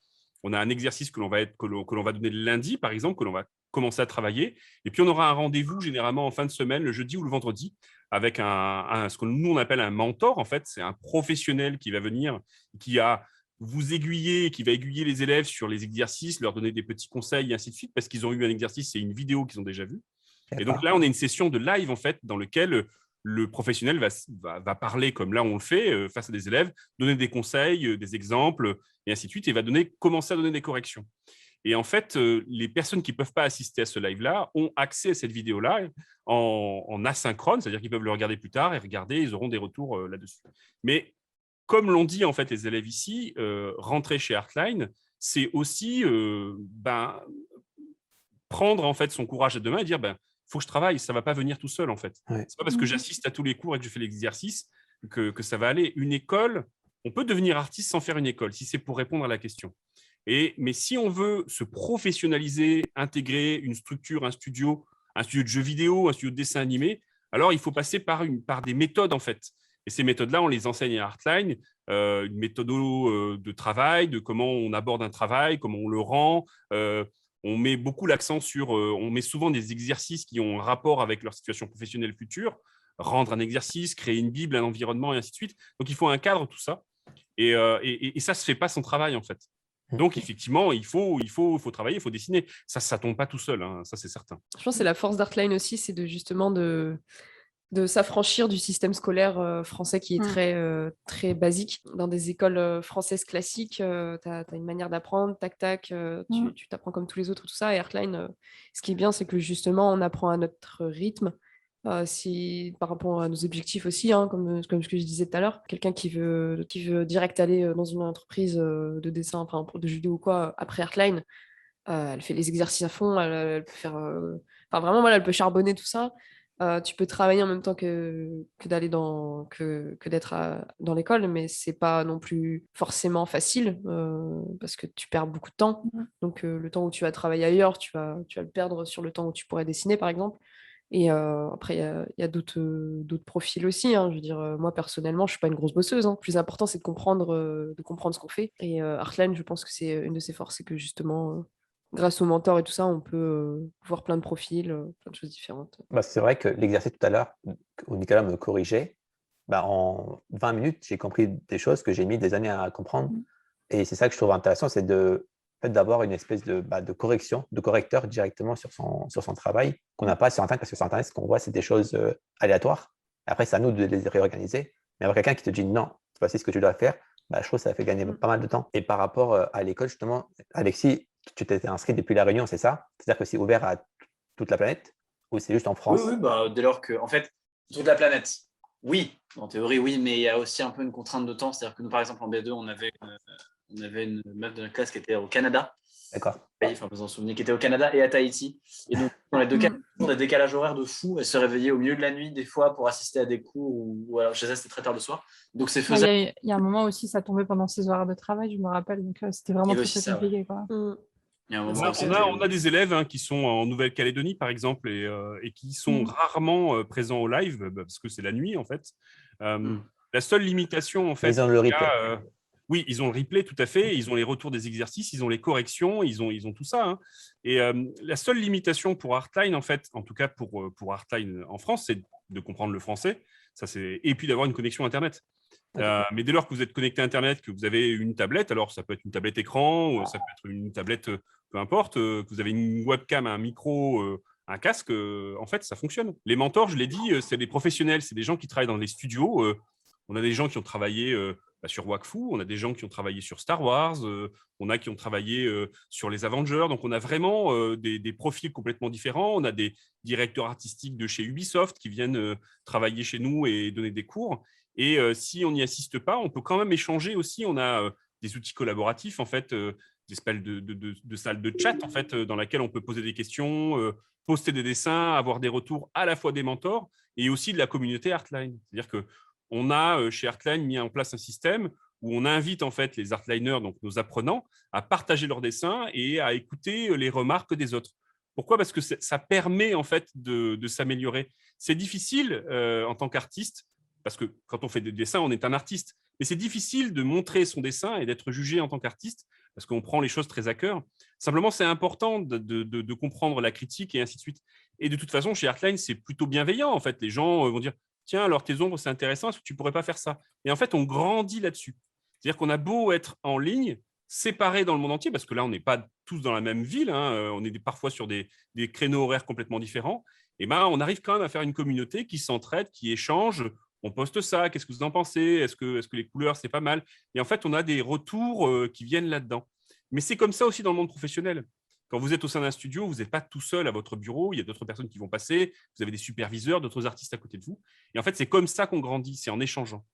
On a un exercice que l'on va donner le lundi, par exemple, que l'on va commencer à travailler. Et puis, on aura un rendez-vous généralement en fin de semaine, le jeudi ou le vendredi, avec ce que nous, on appelle un mentor. En fait, c'est un professionnel qui va venir, qui a vous aiguiller, qui va aiguiller les élèves sur les exercices, leur donner des petits conseils et ainsi de suite, parce qu'ils ont eu un exercice et une vidéo qu'ils ont déjà vue. Et donc là, on a une session de live, en fait, dans laquelle le professionnel va parler comme là on le fait face à des élèves, donner des conseils, des exemples, et ainsi de suite, et va commencer à donner des corrections. Et en fait, les personnes qui ne peuvent pas assister à ce live-là ont accès à cette vidéo-là en asynchrone, c'est-à-dire qu'ils peuvent le regarder plus tard et regarder, ils auront des retours là-dessus. Mais comme l'ont dit en fait les élèves ici, rentrer chez Artline, c'est aussi prendre en fait son courage à deux mains et dire faut que je travaille, ça va pas venir tout seul en fait. Ouais. C'est pas parce que j'assiste à tous les cours et que je fais l'exercice que ça va aller. Une école, on peut devenir artiste sans faire une école, si c'est pour répondre à la question. Mais si on veut se professionnaliser, intégrer une structure, un studio de jeux vidéo, un studio de dessin animé, alors il faut passer par des méthodes en fait. Et ces méthodes-là, on les enseigne à Artline, une méthode de travail, de comment on aborde un travail, comment on le rend. On met beaucoup l'accent sur, on met souvent des exercices qui ont un rapport avec leur situation professionnelle future, rendre un exercice, créer une bible, un environnement, et ainsi de suite. Donc, il faut un cadre, tout ça. Et ça ne se fait pas sans travail, en fait. Donc, effectivement, il faut travailler, il faut dessiner. Ça ne tombe pas tout seul, hein, ça, c'est certain. Je pense que c'est la force d'Artline aussi, c'est justement de s'affranchir du système scolaire français qui est très basique. Dans des écoles françaises classiques, tu as une manière d'apprendre, tac, tac, tu t'apprends comme tous les autres, tout ça. Et Artline, ce qui est bien, c'est que justement, on apprend à notre rythme, par rapport à nos objectifs aussi, hein, comme ce que je disais tout à l'heure. Quelqu'un qui veut direct aller dans une entreprise de dessin, enfin, de judo ou quoi, après Artline, Elle fait les exercices à fond, elle peut faire. Enfin, vraiment, voilà, elle peut charbonner tout ça. Tu peux travailler en même temps que d'être dans l'école, mais c'est pas non plus forcément facile parce que tu perds beaucoup de temps. Donc, le temps où tu vas travailler ailleurs, tu vas le perdre sur le temps où tu pourrais dessiner, par exemple. Et après, il y a d'autres profils aussi, hein. Je veux dire, moi, personnellement, je suis pas une grosse bosseuse, hein. Le plus important, c'est de comprendre ce qu'on fait. Et Artline, je pense que c'est une de ses forces, c'est que justement, grâce aux mentors et tout ça, on peut voir plein de profils, plein de choses différentes. Bah, c'est vrai que l'exercice tout à l'heure, où Nicolas me corrigeait, bah, en 20 minutes, j'ai compris des choses que j'ai mis des années à comprendre. Et c'est ça que je trouve intéressant, c'est en fait, d'avoir une espèce de correction, de correcteur directement sur son travail qu'on n'a pas sur Internet, parce que sur Internet, ce qu'on voit, c'est des choses aléatoires. Après, c'est à nous de les réorganiser. Mais avoir quelqu'un qui te dit non, voici ce que tu dois faire, bah, je trouve que ça fait gagner pas mal de temps. Et par rapport à l'école, justement, Alexis, tu t'étais inscrit depuis La Réunion, c'est ça? C'est-à-dire que c'est ouvert à toute la planète ou c'est juste en Oui, France? oui, bah, dès lors que, en fait, toute la planète, oui, en théorie, oui, mais il y a aussi un peu une contrainte de temps. C'est-à-dire que nous, par exemple, en B2, on avait une meuf de notre classe qui était au Canada. D'accord. Enfin, vous en souvenez, qui était au Canada et à Tahiti. Et donc, dans les deux cas, des décalages horaires de fou. Elle se réveillait au milieu de la nuit, des fois, pour assister à des cours, ou alors chez elle, c'était très tard le soir. Donc, c'est Il faisable. y a un moment aussi, ça tombait pendant ses horaires de travail, je me rappelle. Donc, c'était vraiment Il y avait très, aussi très ça, ouais. compliqué, quoi. Il y a un On moment a, où on c'était- a- on a des élèves qui sont en Nouvelle-Calédonie, par exemple, et qui sont rarement présents au live, parce que c'est la nuit, en fait. La seule limitation, en Mais fait, ils ont le qu'il y a, replay. oui, ils ont le replay, tout à fait. Ils ont les retours des exercices, ils ont les corrections, ils ont tout ça, hein. Et la seule limitation pour Artline, en fait, en tout cas pour Artline en France, c'est de comprendre le français. Et puis d'avoir une connexion Internet. Mais dès lors que vous êtes connecté à Internet, que vous avez une tablette, alors ça peut être une tablette écran, ou ça peut être une tablette, peu importe, que vous avez une webcam, un micro, un casque, en fait, ça fonctionne. Les mentors, je l'ai dit, c'est des professionnels, c'est des gens qui travaillent dans les studios. On a des gens qui ont travaillé sur Wakfu, on a des gens qui ont travaillé sur Star Wars, on a qui ont travaillé sur les Avengers. Donc, on a vraiment des profils complètement différents. On a des directeurs artistiques de chez Ubisoft qui viennent travailler chez nous et donner des cours. Et si on n'y assiste pas, on peut quand même échanger aussi. On a des outils collaboratifs, en fait, des espèces de salles de chat, en fait, dans laquelle on peut poser des questions, poster des dessins, avoir des retours à la fois des mentors et aussi de la communauté Artline. C'est-à-dire qu'on a chez Artline mis en place un système où on invite en fait les Artliners, donc nos apprenants, à partager leurs dessins et à écouter les remarques des autres. Pourquoi? Parce que ça permet en fait de s'améliorer. C'est difficile en tant qu'artiste, parce que quand on fait des dessins, on est un artiste. Mais c'est difficile de montrer son dessin et d'être jugé en tant qu'artiste, parce qu'on prend les choses très à cœur. Simplement, c'est important de comprendre la critique et ainsi de suite. Et de toute façon, chez Artline, c'est plutôt bienveillant. En fait, les gens vont dire, tiens, alors tes ombres, c'est intéressant, est-ce que tu ne pourrais pas faire ça? Et en fait, on grandit là-dessus. C'est-à-dire qu'on a beau être en ligne, séparés dans le monde entier, parce que là, on n'est pas tous dans la même ville, hein, on est parfois sur des créneaux horaires complètement différents, et ben, on arrive quand même à faire une communauté qui s'entraide, qui échange. On poste ça, qu'est-ce que vous en pensez? Est-ce que les couleurs, c'est pas mal? Et en fait, on a des retours qui viennent là-dedans. Mais c'est comme ça aussi dans le monde professionnel. Quand vous êtes au sein d'un studio, vous n'êtes pas tout seul à votre bureau, il y a d'autres personnes qui vont passer, vous avez des superviseurs, d'autres artistes à côté de vous. Et en fait, c'est comme ça qu'on grandit, c'est en échangeant.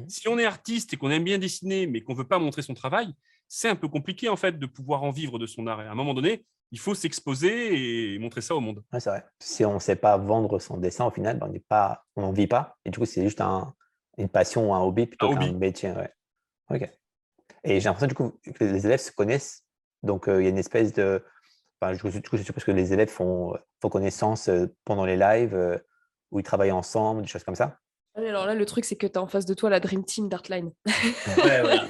Si on est artiste et qu'on aime bien dessiner, mais qu'on ne veut pas montrer son travail, c'est un peu compliqué en fait de pouvoir en vivre de son art. Et à un moment donné, il faut s'exposer et montrer ça au monde. Ouais, c'est vrai. Si on ne sait pas vendre son dessin, au final, ben, on n'en vit pas. Et du coup, c'est juste une passion ou un hobby plutôt Un qu'un hobby. métier. Ouais. Ok. Et j'ai l'impression du coup que les élèves se connaissent. Donc, il y a une espèce de. Enfin, du coup, je suppose que les élèves font connaissance pendant les lives où ils travaillent ensemble, des choses comme ça. Alors là, le truc, c'est que tu as en face de toi la Dream Team d'Artline. Ouais, voilà.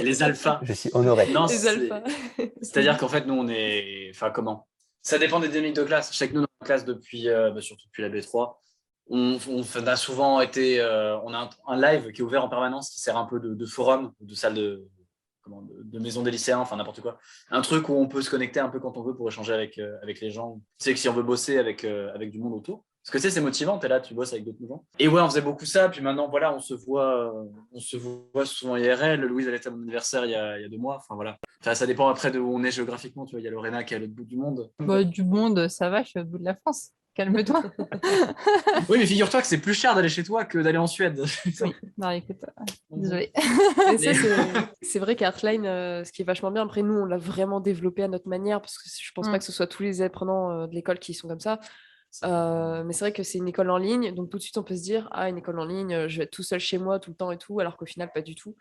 Les alphas. Je suis honoré. Non, Les alphas. c'est-à-dire qu'en fait, nous, on est. Enfin, comment? Ça dépend des dynamiques de classe. Je sais que nous, dans la classe, surtout depuis la B3, on a souvent été. On a un live qui est ouvert en permanence, qui sert un peu de forum, de salle de maison des lycéens, enfin n'importe quoi. Un truc où on peut se connecter un peu quand on veut pour échanger avec les gens. Tu sais que si on veut bosser avec du monde autour. Parce que tu sais, c'est motivant, tu es là, tu bosses avec d'autres gens. Et ouais, on faisait beaucoup ça. Puis maintenant, voilà, on se voit souvent IRL. Louise, elle était à mon anniversaire il y a 2 mois. Enfin voilà. Enfin, ça dépend après de où on est géographiquement. Tu vois, il y a Lorena qui est à l'autre bout du monde. Bah, du monde, ça va, je suis au bout de la France. calme-toi. Oui, mais figure-toi que c'est plus cher d'aller chez toi que d'aller en Suède. Oui, non, écoute, désolée. Mais ça, c'est vrai qu'Artline, ce qui est vachement bien, après nous, on l'a vraiment développé à notre manière, parce que je pense pas que ce soit tous les apprenants de l'école qui sont comme ça. Mais c'est vrai que c'est une école en ligne, donc tout de suite on peut se dire, ah, une école en ligne, je vais être tout seul chez moi tout le temps et tout, alors qu'au final, pas du tout.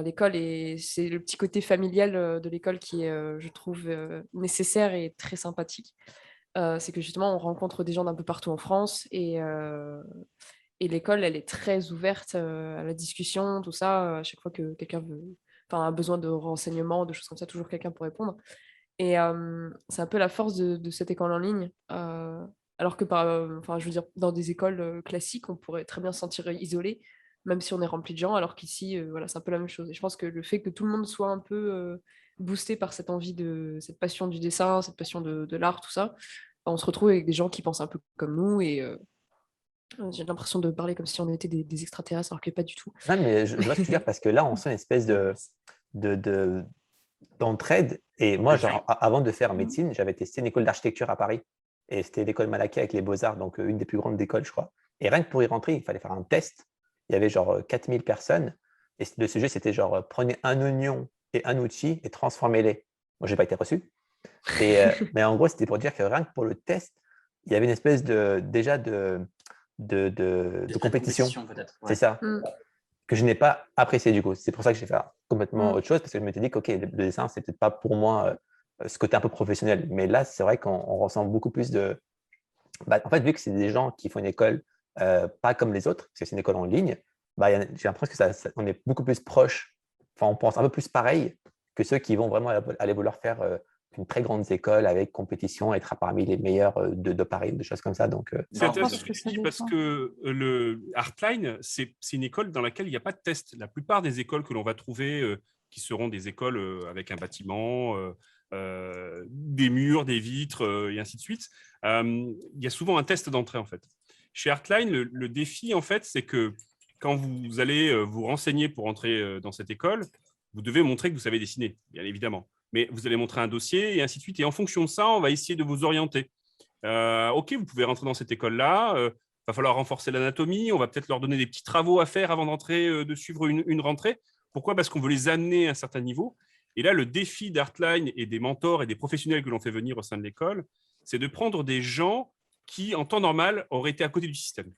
L'école, c'est le petit côté familial de l'école qui est, je trouve, nécessaire et très sympathique. C'est que justement, on rencontre des gens d'un peu partout en France et l'école, elle est très ouverte à la discussion, tout ça. À chaque fois que quelqu'un a besoin de renseignements, de choses comme ça, toujours quelqu'un pour répondre. Et c'est un peu la force de cette école en ligne. Alors que, je veux dire, dans des écoles classiques, on pourrait très bien se sentir isolé, même si on est rempli de gens, alors qu'ici, voilà, c'est un peu la même chose. Et je pense que le fait que tout le monde soit un peu boosté par cette envie cette passion du dessin, cette passion de l'art, tout ça, on se retrouve avec des gens qui pensent un peu comme nous et j'ai l'impression de parler comme si on était des extraterrestres, alors que pas du tout. Non, mais je vois ce que tu veux dire parce que là, on sent une espèce de- d'entraide. Et moi, genre, avant de faire médecine, j'avais testé une école d'architecture à Paris. Et c'était l'école Malaquais avec les Beaux-Arts, donc une des plus grandes écoles, je crois. Et rien que pour y rentrer, il fallait faire un test. Il y avait genre 4000 personnes. Et le sujet, c'était genre prenez un oignon et un outil et transformez-les. Moi, je n'ai pas été reçu. Mais en gros, c'était pour dire que rien que pour le test, il y avait une espèce déjà de compétition. Peut-être. C'est ça. Que je n'ai pas apprécié du coup. C'est pour ça que j'ai fait complètement Mm. autre chose, parce que je m'étais dit que le dessin, c'est peut-être pas pour moi ce côté un peu professionnel. Mais là, c'est vrai qu'on ressent beaucoup plus de… en fait, vu que c'est des gens qui font une école pas comme les autres, parce que c'est une école en ligne, j'ai l'impression que on est beaucoup plus proche, enfin, on pense un peu plus pareil que ceux qui vont vraiment aller vouloir faire une très grande école avec compétition, être parmi les meilleurs de Paris, des choses comme ça. Donc, C'est je intéressant pense ce que que tu ça dis parce dépend. que le Artline, c'est une école dans laquelle il n'y a pas de test. La plupart des écoles que l'on va trouver, qui seront des écoles avec un bâtiment, des murs, des vitres et ainsi de suite, il y a souvent un test d'entrée en fait. Chez Artline, le défi en fait, c'est que quand vous allez vous renseigner pour entrer dans cette école, vous devez montrer que vous savez dessiner, bien évidemment. Mais vous allez montrer un dossier et ainsi de suite. Et en fonction de ça, on va essayer de vous orienter. OK, vous pouvez rentrer dans cette école-là. Va falloir renforcer l'anatomie. On va peut-être leur donner des petits travaux à faire avant d'entrer, de suivre une rentrée. Pourquoi ? Parce qu'on veut les amener à un certain niveau. Et là, le défi d'Artline et des mentors et des professionnels que l'on fait venir au sein de l'école, c'est de prendre des gens qui, en temps normal, auraient été à côté du système.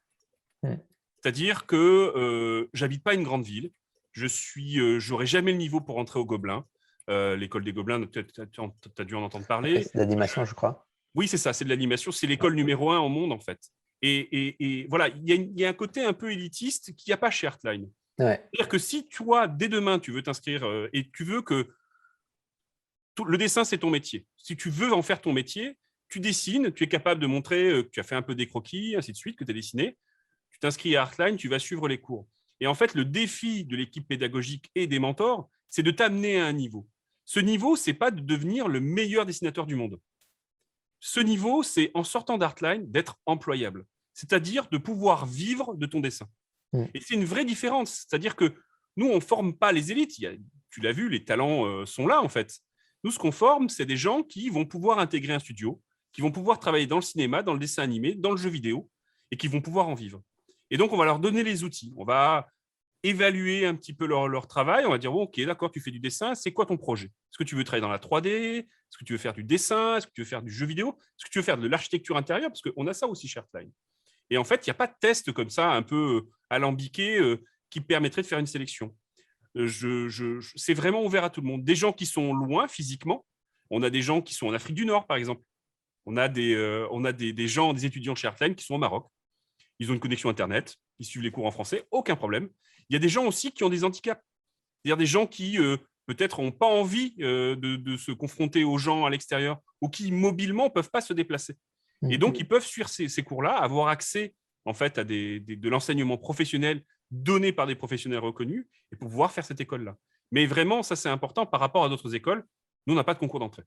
C'est-à-dire que j'habite pas une grande ville. J'aurais jamais le niveau pour entrer au Gobelin. L'école des Gobelins, tu as dû en entendre parler. c'est l'animation, je crois. Oui, c'est ça, c'est de l'animation. C'est l'école numéro 1 au monde, en fait. Et voilà, il y a un côté un peu élitiste qu'il n'y a pas chez Artline. Ouais. C'est-à-dire que si toi, dès demain, tu veux t'inscrire et tu veux que le dessin, c'est ton métier. Si tu veux en faire ton métier, tu dessines, tu es capable de montrer que tu as fait un peu des croquis, ainsi de suite, que tu as dessiné. Tu t'inscris à Artline, tu vas suivre les cours. Et en fait, le défi de l'équipe pédagogique et des mentors, c'est de t'amener à un niveau. Ce niveau, ce n'est pas de devenir le meilleur dessinateur du monde. Ce niveau, c'est en sortant d'Artline, d'être employable. C'est-à-dire de pouvoir vivre de ton dessin. Et c'est une vraie différence. C'est-à-dire que nous, on ne forme pas les élites. Tu l'as vu, les talents sont là, en fait. Nous, ce qu'on forme, c'est des gens qui vont pouvoir intégrer un studio, qui vont pouvoir travailler dans le cinéma, dans le dessin animé, dans le jeu vidéo, et qui vont pouvoir en vivre. Et donc, on va leur donner les outils. On va évaluer un petit peu leur travail. On va dire, bon, OK, d'accord, tu fais du dessin. C'est quoi ton projet ? Est-ce que tu veux travailler dans la 3D ? Est-ce que tu veux faire du dessin ? Est-ce que tu veux faire du jeu vidéo ? Est-ce que tu veux faire de l'architecture intérieure ? Parce qu'on a ça aussi chez Artline. Et en fait, il n'y a pas de test comme ça, un peu alambiqué, qui permettrait de faire une sélection. C'est vraiment ouvert à tout le monde. Des gens qui sont loin physiquement. On a des gens qui sont en Afrique du Nord, par exemple. On a des gens, des étudiants chez Artline qui sont au Maroc. Ils ont une connexion Internet. Ils suivent les cours en français. Aucun problème. Il y a des gens aussi qui ont des handicaps. C'est-à-dire des gens qui, peut-être, n'ont pas envie de se confronter aux gens à l'extérieur ou qui, mobilement, ne peuvent pas se déplacer. Et donc, ils peuvent suivre ces cours-là, avoir accès en fait, à de l'enseignement professionnel donné par des professionnels reconnus et pouvoir faire cette école-là. Mais vraiment, ça, c'est important par rapport à d'autres écoles. Nous, on n'a pas de concours d'entrée.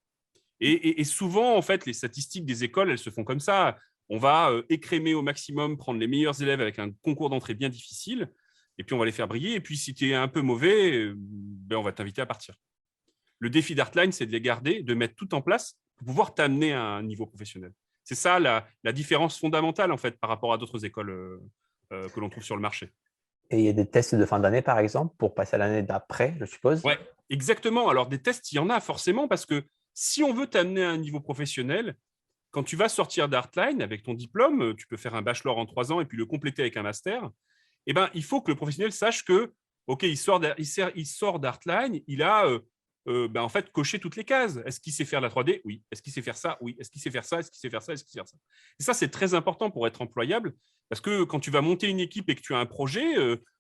Et souvent, en fait, les statistiques des écoles, elles se font comme ça. On va écrémer au maximum, prendre les meilleurs élèves avec un concours d'entrée bien difficile, et puis on va les faire briller. Et puis, si tu es un peu mauvais, on va t'inviter à partir. Le défi d'Artline, c'est de les garder, de mettre tout en place pour pouvoir t'amener à un niveau professionnel. C'est ça la différence fondamentale, en fait, par rapport à d'autres écoles que l'on trouve sur le marché. Et il y a des tests de fin d'année, par exemple, pour passer à l'année d'après, je suppose. Ouais, exactement. Alors, des tests, il y en a forcément parce que si on veut t'amener à un niveau professionnel, quand tu vas sortir d'Artline avec ton diplôme, tu peux faire un bachelor en 3 ans et puis le compléter avec un master. Eh ben, il faut que le professionnel sache que, OK, il sort d'Artline, il a en fait coché toutes les cases. Est-ce qu'il sait faire la 3D? Oui. Est-ce qu'il sait faire ça? Oui. Est-ce qu'il sait faire ça? Est-ce qu'il sait faire ça? Est-ce qu'il sait faire ça? Et ça, c'est très important pour être employable parce que quand tu vas monter une équipe et que tu as un projet,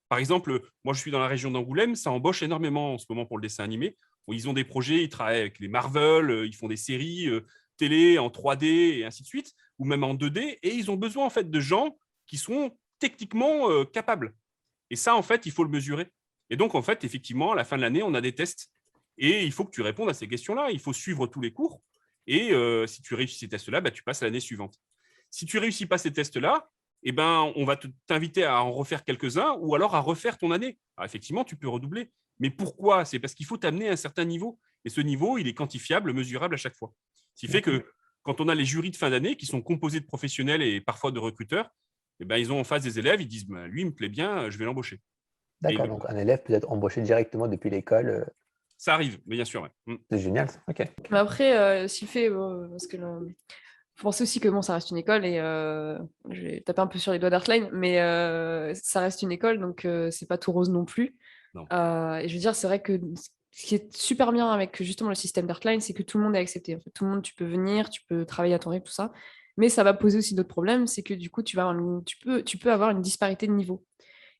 par exemple, moi, je suis dans la région d'Angoulême, ça embauche énormément en ce moment pour le dessin animé. Ils ont des projets, ils travaillent avec les Marvel, ils font des séries télé en 3D et ainsi de suite, ou même en 2D, et ils ont besoin en fait de gens qui sont techniquement capables. Et ça, en fait, il faut le mesurer. Et donc, en fait, effectivement, à la fin de l'année, on a des tests. Et il faut que tu répondes à ces questions-là. Il faut suivre tous les cours. Et si tu réussis ces tests-là, tu passes à l'année suivante. Si tu ne réussis pas ces tests-là, eh ben, on va t'inviter à en refaire quelques-uns ou alors à refaire ton année. Alors, effectivement, tu peux redoubler. Mais pourquoi? C'est parce qu'il faut t'amener à un certain niveau. Et ce niveau, il est quantifiable, mesurable à chaque fois. Ce qui fait que quand on a les jurys de fin d'année qui sont composés de professionnels et parfois de recruteurs, eh ben, ils ont en face des élèves, ils disent lui, il me plaît bien, je vais l'embaucher. D'accord, donc un élève peut être embauché directement depuis l'école. Ça arrive, mais bien sûr. Ouais. C'est génial, ça. Ok. Mais après, s'il fait, parce que faut penser aussi que bon, ça reste une école et je vais taper un peu sur les doigts d'Artline, mais ça reste une école, donc c'est pas tout rose non plus. Non. Et je veux dire, c'est vrai que ce qui est super bien avec justement le système d'Artline, c'est que tout le monde est accepté. En fait, tout le monde, tu peux venir, tu peux travailler à ton rythme, tout ça. Mais ça va poser aussi d'autres problèmes, c'est que du coup, tu peux avoir une disparité de niveau.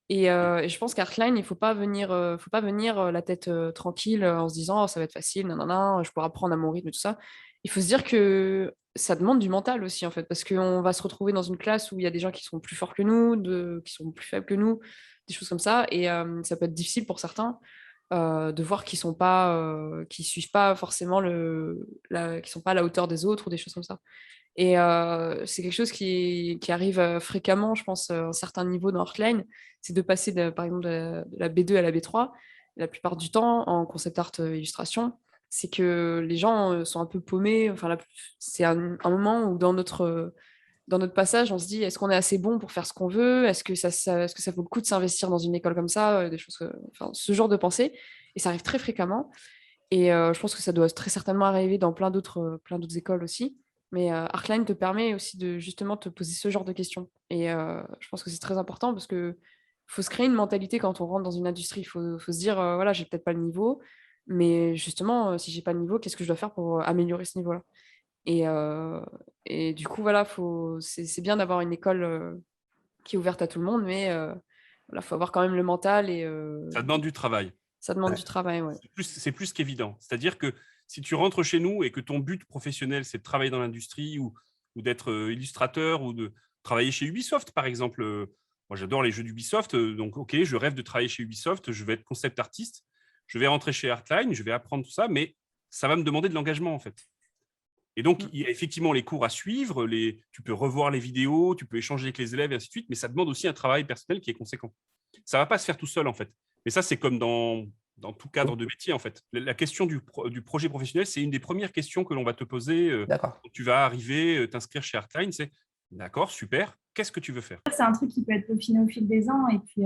Et je pense qu'Artline, il faut pas venir la tête tranquille en se disant oh, ça va être facile, nanana, je pourrai apprendre à mon rythme et tout ça. Il faut se dire que ça demande du mental aussi, en fait, parce qu'on va se retrouver dans une classe où il y a des gens qui sont plus forts que nous, qui sont plus faibles que nous, des choses comme ça. Et ça peut être difficile pour certains de voir qui suivent pas forcément qui sont pas à la hauteur des autres ou des choses comme ça. Et c'est quelque chose qui arrive fréquemment, je pense, à un certain niveau dans Heartline, c'est de passer, par exemple, de la B2 à la B3, la plupart du temps, en concept art illustration, c'est que les gens sont un peu paumés. Enfin, c'est un moment où dans notre passage, on se dit, est-ce qu'on est assez bon pour faire ce qu'on veut? Est-ce que est-ce que ça vaut le coup de s'investir dans une école comme ça? Des choses enfin, ce genre de pensée. Et ça arrive très fréquemment. Et je pense que ça doit très certainement arriver dans plein d'autres écoles aussi. Mais Artline te permet aussi de justement te poser ce genre de questions. Et je pense que c'est très important parce que faut se créer une mentalité quand on rentre dans une industrie. Il faut se dire, voilà, j'ai peut-être pas le niveau, mais justement, si j'ai pas le niveau, qu'est-ce que je dois faire pour améliorer ce niveau-là? Et, du coup, voilà, c'est bien d'avoir une école qui est ouverte à tout le monde, mais il faut avoir quand même le mental et Ça demande du travail. ça demande du travail. Ouais. C'est plus qu'évident. C'est-à-dire que si tu rentres chez nous et que ton but professionnel, c'est de travailler dans l'industrie ou d'être illustrateur ou de travailler chez Ubisoft, par exemple. Moi, j'adore les jeux d'Ubisoft. Donc, OK, je rêve de travailler chez Ubisoft. Je vais être concept artiste. Je vais rentrer chez Artline. Je vais apprendre tout ça. Mais ça va me demander de l'engagement, en fait. Et donc, il y a effectivement les cours à suivre. Tu peux revoir les vidéos. Tu peux échanger avec les élèves et ainsi de suite. Mais ça demande aussi un travail personnel qui est conséquent. Ça ne va pas se faire tout seul, en fait. Mais ça, c'est comme dans tout cadre de métier, en fait. La question du projet professionnel, c'est une des premières questions que l'on va te poser D'accord. quand tu vas arriver, t'inscrire chez Artline. C'est d'accord, super, qu'est-ce que tu veux faire? C'est un truc qui peut être peaufiné au fil des ans. Et puis,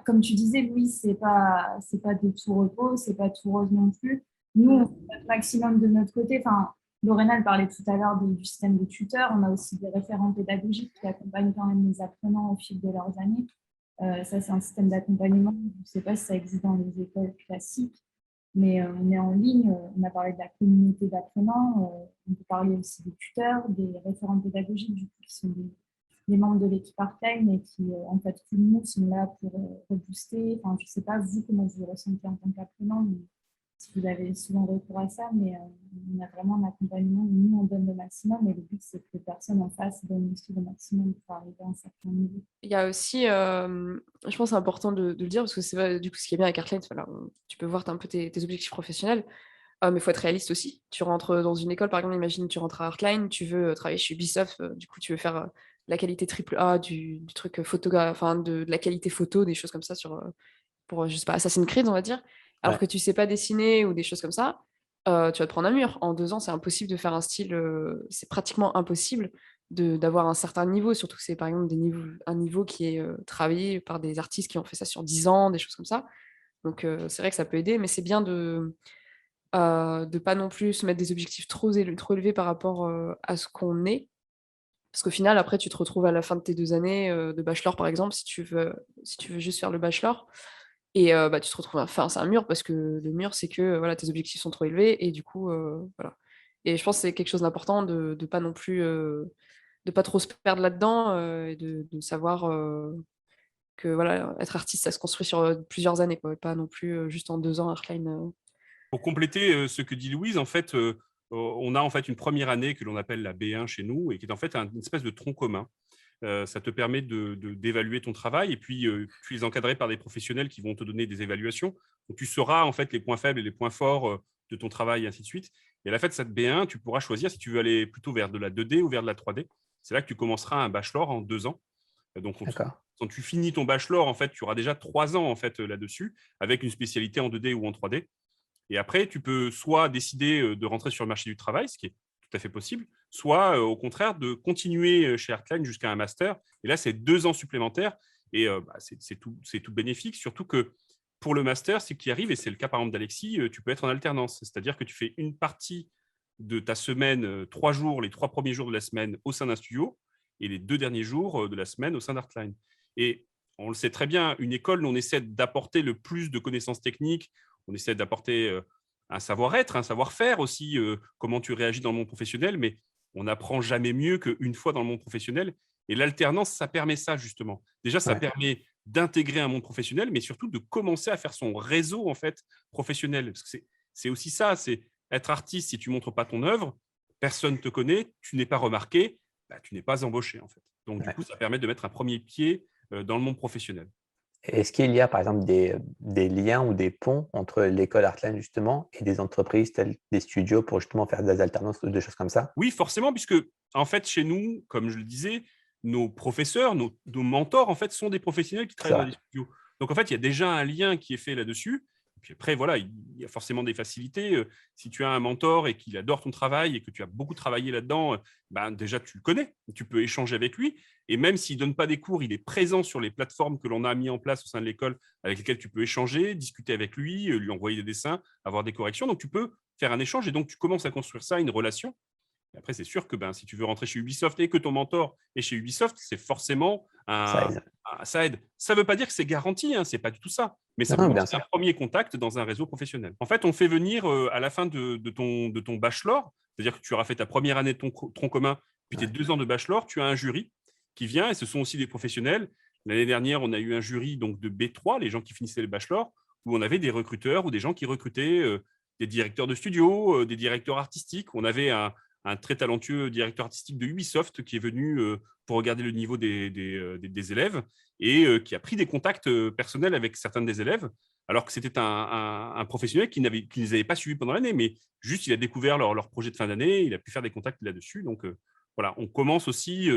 comme tu disais, Louis, c'est pas de tout repos, c'est pas tout rose non plus. Nous, on fait notre maximum de notre côté. Enfin, Lorena elle parlait tout à l'heure du système de tuteurs. On a aussi des référents pédagogiques qui accompagnent quand même les apprenants au fil de leurs années. Ça, c'est un système d'accompagnement. Je ne sais pas si ça existe dans les écoles classiques, mais on est en ligne. On a parlé de la communauté d'apprenants. On peut parler aussi des tuteurs, des référents pédagogiques, du coup, qui sont des membres de l'équipe Artline et qui, en fait, tout le monde sont là pour rebooster. Enfin, je ne sais pas, vous, comment vous ressentez en tant qu'apprenant, si vous avez souvent recours à ça, mais on a vraiment un accompagnement où nous, on donne le maximum et le but, c'est que les personnes en face donnent aussi le maximum pour arriver à un certain niveau. Il y a aussi, je pense que c'est important de le dire, parce que c'est vrai, du coup, ce qui est bien avec Artline, voilà, tu peux voir un peu tes objectifs professionnels, mais il faut être réaliste aussi. Tu rentres dans une école, par exemple, imagine tu rentres à Artline, tu veux travailler chez Ubisoft, du coup, tu veux faire la qualité AAA du truc photographe, enfin, de la qualité photo, des choses comme ça pour, je sais pas, Assassin's Creed, on va dire, alors que tu sais pas dessiner ou des choses comme ça. tu vas te prendre un mur. En 2 ans, c'est impossible de faire un style, c'est pratiquement impossible d'avoir un certain niveau, surtout que c'est par exemple un niveau qui est travaillé par des artistes qui ont fait ça sur 10 ans, des choses comme ça. Donc c'est vrai que ça peut aider, mais c'est bien de pas non plus se mettre des objectifs trop élevés par rapport à ce qu'on est. Parce qu'au final, après, tu te retrouves à la fin de tes 2 années de bachelor, par exemple, si tu veux juste faire le bachelor. Et bah, tu te retrouves face à un mur parce que le mur, c'est que voilà, tes objectifs sont trop élevés et du coup, voilà. Et je pense que c'est quelque chose d'important de pas non plus, de pas trop se perdre là-dedans et de savoir que voilà, être artiste, ça se construit sur plusieurs années, quoi, et pas non plus juste en 2 ans, Artline. Pour compléter ce que dit Louise, en fait, on a en fait une première année que l'on appelle la B1 chez nous et qui est en fait une espèce de tronc commun. Ça te permet d'évaluer ton travail et puis tu es encadré par des professionnels qui vont te donner des évaluations. Donc, tu sauras en fait les points faibles et les points forts de ton travail et ainsi de suite. Et à la fin de cette B1, tu pourras choisir si tu veux aller plutôt vers de la 2D ou vers de la 3D. C'est là que tu commenceras un bachelor en 2 ans. Donc, D'accord. quand tu finis ton bachelor, en fait, tu auras déjà 3 ans en fait là-dessus avec une spécialité en 2D ou en 3D. Et après, tu peux soit décider de rentrer sur le marché du travail, ce qui est tout à fait possible, soit au contraire de continuer chez Artline jusqu'à un master. Et là, c'est 2 ans supplémentaires et c'est tout bénéfique. Surtout que pour le master, ce qui arrive, et c'est le cas par exemple d'Alexis, tu peux être en alternance. C'est-à-dire que tu fais une partie de ta semaine, 3 jours, les 3 premiers jours de la semaine au sein d'un studio et les 2 derniers jours de la semaine au sein d'Artline. Et on le sait très bien, une école, on essaie d'apporter le plus de connaissances techniques, on essaie d'apporter un savoir-être, un savoir-faire aussi, comment tu réagis dans le monde professionnel, mais on n'apprend jamais mieux qu'une fois dans le monde professionnel. Et l'alternance, ça permet ça, justement. Déjà, ça Ouais. permet d'intégrer un monde professionnel, mais surtout de commencer à faire son réseau en fait professionnel. Parce que c'est aussi ça, c'est être artiste, si tu ne montres pas ton œuvre, personne ne te connaît, tu n'es pas remarqué, bah, tu n'es pas embauché en fait. Donc, du Ouais. coup, ça permet de mettre un premier pied dans le monde professionnel. Est-ce qu'il y a par exemple des liens ou des ponts entre l'école Artline justement et des entreprises telles des studios pour justement faire des alternances ou des choses comme ça? Oui, forcément, puisque en fait, chez nous, comme je le disais, nos professeurs, nos mentors, en fait, sont des professionnels qui C'est travaillent dans vrai. des studios. Donc, en fait, il y a déjà un lien qui est fait là-dessus. Et puis après, voilà, il y a forcément des facilités. Si tu as un mentor et qu'il adore ton travail et que tu as beaucoup travaillé là-dedans, ben, déjà, tu le connais. Tu peux échanger avec lui. Et même s'il ne donne pas des cours, il est présent sur les plateformes que l'on a mis en place au sein de l'école avec lesquelles tu peux échanger, discuter avec lui, lui envoyer des dessins, avoir des corrections. Donc, tu peux faire un échange et donc, tu commences à construire ça, une relation. Et après, c'est sûr que si tu veux rentrer chez Ubisoft et que ton mentor est chez Ubisoft, c'est forcément Ça aide. ça aide. Ça ne veut pas dire que c'est garanti, hein, c'est pas du tout ça. Mais Non, non, simplement, bien c'est un sûr. premier contact dans un réseau professionnel. En fait, on fait venir à la fin de ton bachelor, c'est-à-dire que tu auras fait ta première année de ton tronc commun, puis tes Ouais. 2 ans de bachelor, tu as un jury qui vient et ce sont aussi des professionnels. L'année dernière, on a eu un jury donc de B3, les gens qui finissaient le bachelor, où on avait des recruteurs ou des gens qui recrutaient des directeurs de studio, des directeurs artistiques. On avait un très talentueux directeur artistique de Ubisoft qui est venu pour regarder le niveau des élèves et qui a pris des contacts personnels avec certains des élèves, alors que c'était un professionnel qui ne les avait pas suivis pendant l'année, mais juste il a découvert leur projet de fin d'année, il a pu faire des contacts là-dessus. Donc voilà, on commence aussi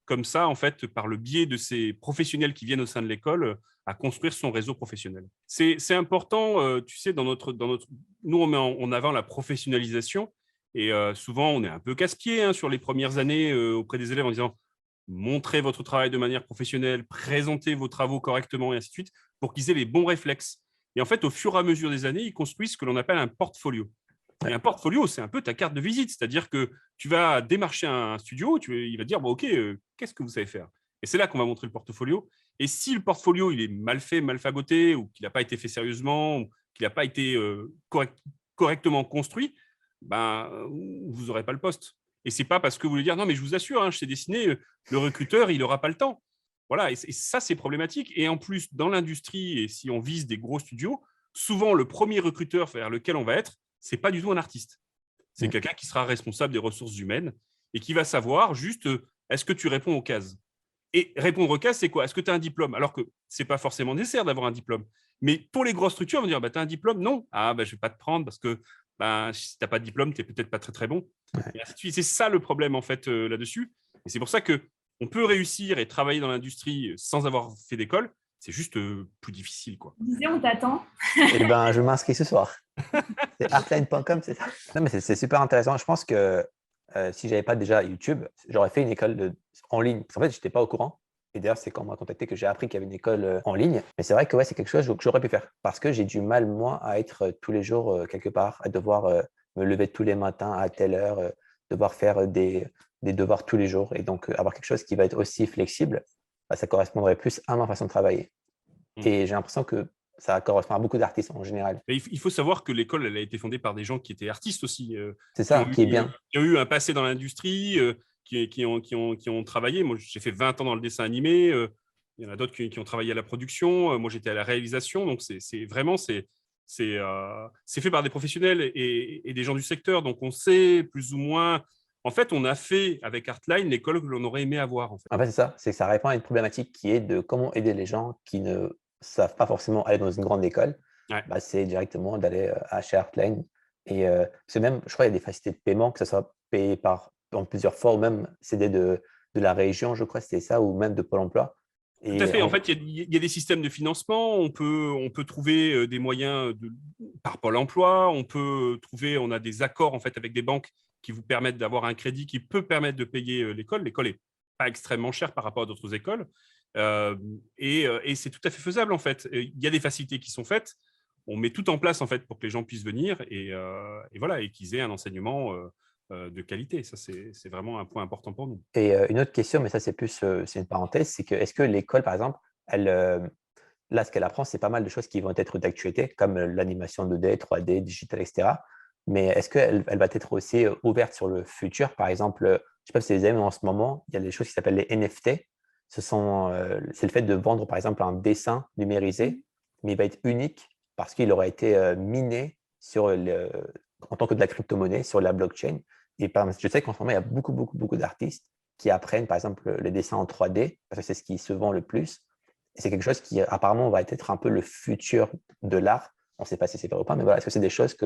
comme ça, en fait, par le biais de ces professionnels qui viennent au sein de l'école, à construire son réseau professionnel. C'est important, tu sais, nous, on met en avant la professionnalisation et souvent, on est un peu casse-pied sur les premières années auprès des élèves en disant montrez votre travail de manière professionnelle, présentez vos travaux correctement et ainsi de suite pour qu'ils aient les bons réflexes. Et en fait, au fur et à mesure des années, ils construisent ce que l'on appelle un portfolio. Et un portfolio, c'est un peu ta carte de visite, c'est-à-dire que tu vas démarcher un studio, il va dire bon, OK, qu'est-ce que vous savez faire? Et c'est là qu'on va montrer le portfolio. Et si le portfolio il est mal fait, mal fagoté, ou qu'il n'a pas été fait sérieusement, ou qu'il n'a pas été correctement construit, vous n'aurez pas le poste. Et c'est pas parce que vous voulez dire non, mais je vous assure, je sais dessiner, le recruteur, il n'aura pas le temps. Voilà, et ça, c'est problématique. Et en plus, dans l'industrie, et si on vise des gros studios, souvent le premier recruteur vers lequel on va être, c'est pas du tout un artiste. C'est quelqu'un qui sera responsable des ressources humaines et qui va savoir juste est-ce que tu réponds aux cases. Et répondre aux cases, c'est quoi? Est-ce que tu as un diplôme? Alors que c'est pas forcément nécessaire d'avoir un diplôme. Mais pour les grosses structures, on va dire tu as un diplôme? Non. Ah, je vais pas te prendre parce que si tu n'as pas de diplôme, tu n'es peut-être pas très très bon. Ouais. Et ainsi de suite. C'est ça le problème en fait là-dessus. Et c'est pour ça que on peut réussir et travailler dans l'industrie sans avoir fait d'école. c'est juste plus difficile, quoi. Disais, on t'attend. Eh ben, je m'inscris ce soir. C'est artline.com, c'est ça? Non, mais c'est super intéressant. Je pense que si j'avais pas déjà YouTube, j'aurais fait une école en ligne. Parce qu'en fait, je n'étais pas au courant. Et d'ailleurs, c'est quand on m'a contacté que j'ai appris qu'il y avait une école en ligne. Mais c'est vrai que ouais, c'est quelque chose que j'aurais pu faire. Parce que j'ai du mal, moi, à être tous les jours quelque part, à devoir me lever tous les matins à telle heure, devoir faire des devoirs tous les jours. Et donc, avoir quelque chose qui va être aussi flexible, bah, ça correspondrait plus à ma façon de travailler. Et j'ai l'impression que ça correspond à beaucoup d'artistes en général. Mais il faut savoir que l'école, elle a été fondée par des gens qui étaient artistes aussi, C'est ça qui est bien. qui ont eu un passé dans l'industrie, qui ont travaillé. Moi, j'ai fait 20 ans dans le dessin animé. Il y en a d'autres qui ont travaillé à la production. Moi, j'étais à la réalisation. Donc, c'est vraiment fait par des professionnels et des gens du secteur. Donc, on sait plus ou moins. En fait, on a fait avec Artline l'école que l'on aurait aimé avoir. En fait, c'est ça. C'est que ça répond à une problématique qui est de comment aider les gens qui ne savent pas forcément aller dans une grande école. Ouais. Bah, c'est directement d'aller chez Artline. Et c'est même, je crois, il y a des facilités de paiement, que ce soit payé en plusieurs fois, ou même CD de la région, je crois, c'était ça, ou même de Pôle emploi. Tout à fait. En fait, il y a des systèmes de financement. On peut trouver des moyens par Pôle emploi. On a des accords en fait avec des banques qui vous permettent d'avoir un crédit qui peut permettre de payer l'école. L'école n'est pas extrêmement chère par rapport à d'autres écoles. Et c'est tout à fait faisable en fait. Il y a des facilités qui sont faites. On met tout en place en fait pour que les gens puissent venir et voilà, et qu'ils aient un enseignement de qualité. Ça, c'est vraiment un point important pour nous. Et une autre question, mais ça c'est plus c'est une parenthèse, c'est que est-ce que l'école, par exemple, là, ce qu'elle apprend, c'est pas mal de choses qui vont être d'actualité, comme l'animation 2D, 3D, digital, etc. Mais est-ce qu'elle va être aussi ouverte sur le futur? Par exemple, je ne sais pas si vous avez, mais en ce moment, il y a des choses qui s'appellent les NFT. C'est le fait de vendre, par exemple, un dessin numérisé, mais il va être unique parce qu'il aura été miné en tant que de la crypto-monnaie sur la blockchain. Et je sais qu'en ce moment, il y a beaucoup d'artistes qui apprennent, par exemple, les dessins en 3D, parce que c'est ce qui se vend le plus. Et c'est quelque chose qui, apparemment, va être un peu le futur de l'art. On ne sait pas si c'est vrai ou pas, mais voilà, est-ce que c'est des choses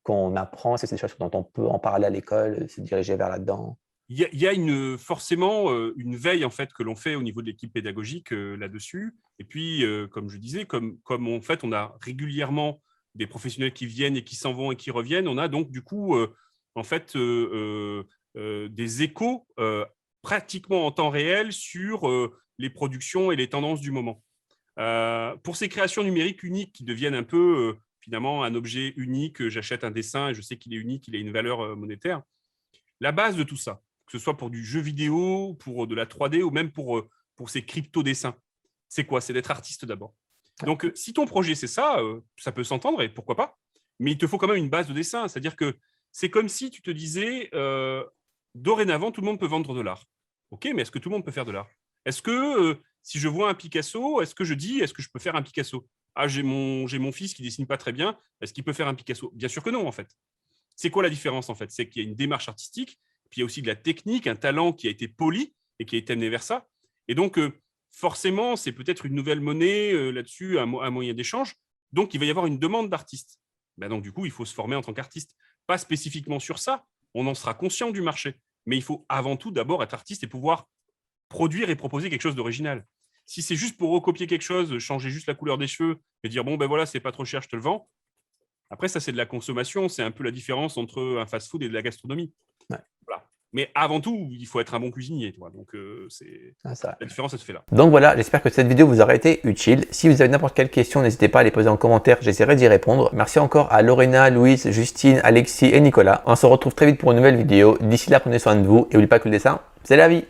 qu'on apprend? Est-ce que c'est des choses dont on peut en parler à l'école, se diriger vers là-dedans? Il y a forcément une veille en fait que l'on fait au niveau de l'équipe pédagogique là-dessus. Et puis, comme je disais, comme en fait, on a régulièrement des professionnels qui viennent et qui s'en vont et qui reviennent, on a donc du coup en fait des échos pratiquement en temps réel sur les productions et les tendances du moment. Pour ces créations numériques uniques qui deviennent un peu finalement un objet unique, j'achète un dessin et je sais qu'il est unique, il a une valeur monétaire. La base de tout ça, que ce soit pour du jeu vidéo, pour de la 3D ou même pour ces crypto-dessins, c'est quoi? C'est d'être artiste d'abord. Donc, si ton projet, c'est ça, ça peut s'entendre et pourquoi pas, mais il te faut quand même une base de dessin. C'est-à-dire que c'est comme si tu te disais, dorénavant, tout le monde peut vendre de l'art. OK, mais est-ce que tout le monde peut faire de l'art? Est-ce que si je vois un Picasso, est-ce que je peux faire un Picasso? Ah, j'ai mon fils qui dessine pas très bien, est-ce qu'il peut faire un Picasso? Bien sûr que non, en fait. C'est quoi la différence, en fait? C'est qu'il y a une démarche artistique, puis il y a aussi de la technique, un talent qui a été poli et qui a été amené vers ça. Et donc, forcément, c'est peut-être une nouvelle monnaie là-dessus, un moyen d'échange. Donc, il va y avoir une demande d'artistes. Ben donc, du coup, il faut se former en tant qu'artiste. Pas spécifiquement sur ça, on en sera conscient du marché. Mais il faut avant tout d'abord être artiste et pouvoir produire et proposer quelque chose d'original. Si c'est juste pour recopier quelque chose, changer juste la couleur des cheveux et dire, bon, ben voilà, c'est pas trop cher, je te le vends. Après, ça, c'est de la consommation. C'est un peu la différence entre un fast-food et de la gastronomie. Ouais. Voilà. Mais avant tout, il faut être un bon cuisinier. Toi. Donc, la différence, elle se fait là. Donc voilà, j'espère que cette vidéo vous aura été utile. Si vous avez n'importe quelle question, n'hésitez pas à les poser en commentaire. J'essaierai d'y répondre. Merci encore à Lorena, Louise, Justine, Alexis et Nicolas. On se retrouve très vite pour une nouvelle vidéo. D'ici là, prenez soin de vous. Et n'oubliez pas que le dessin, c'est la vie.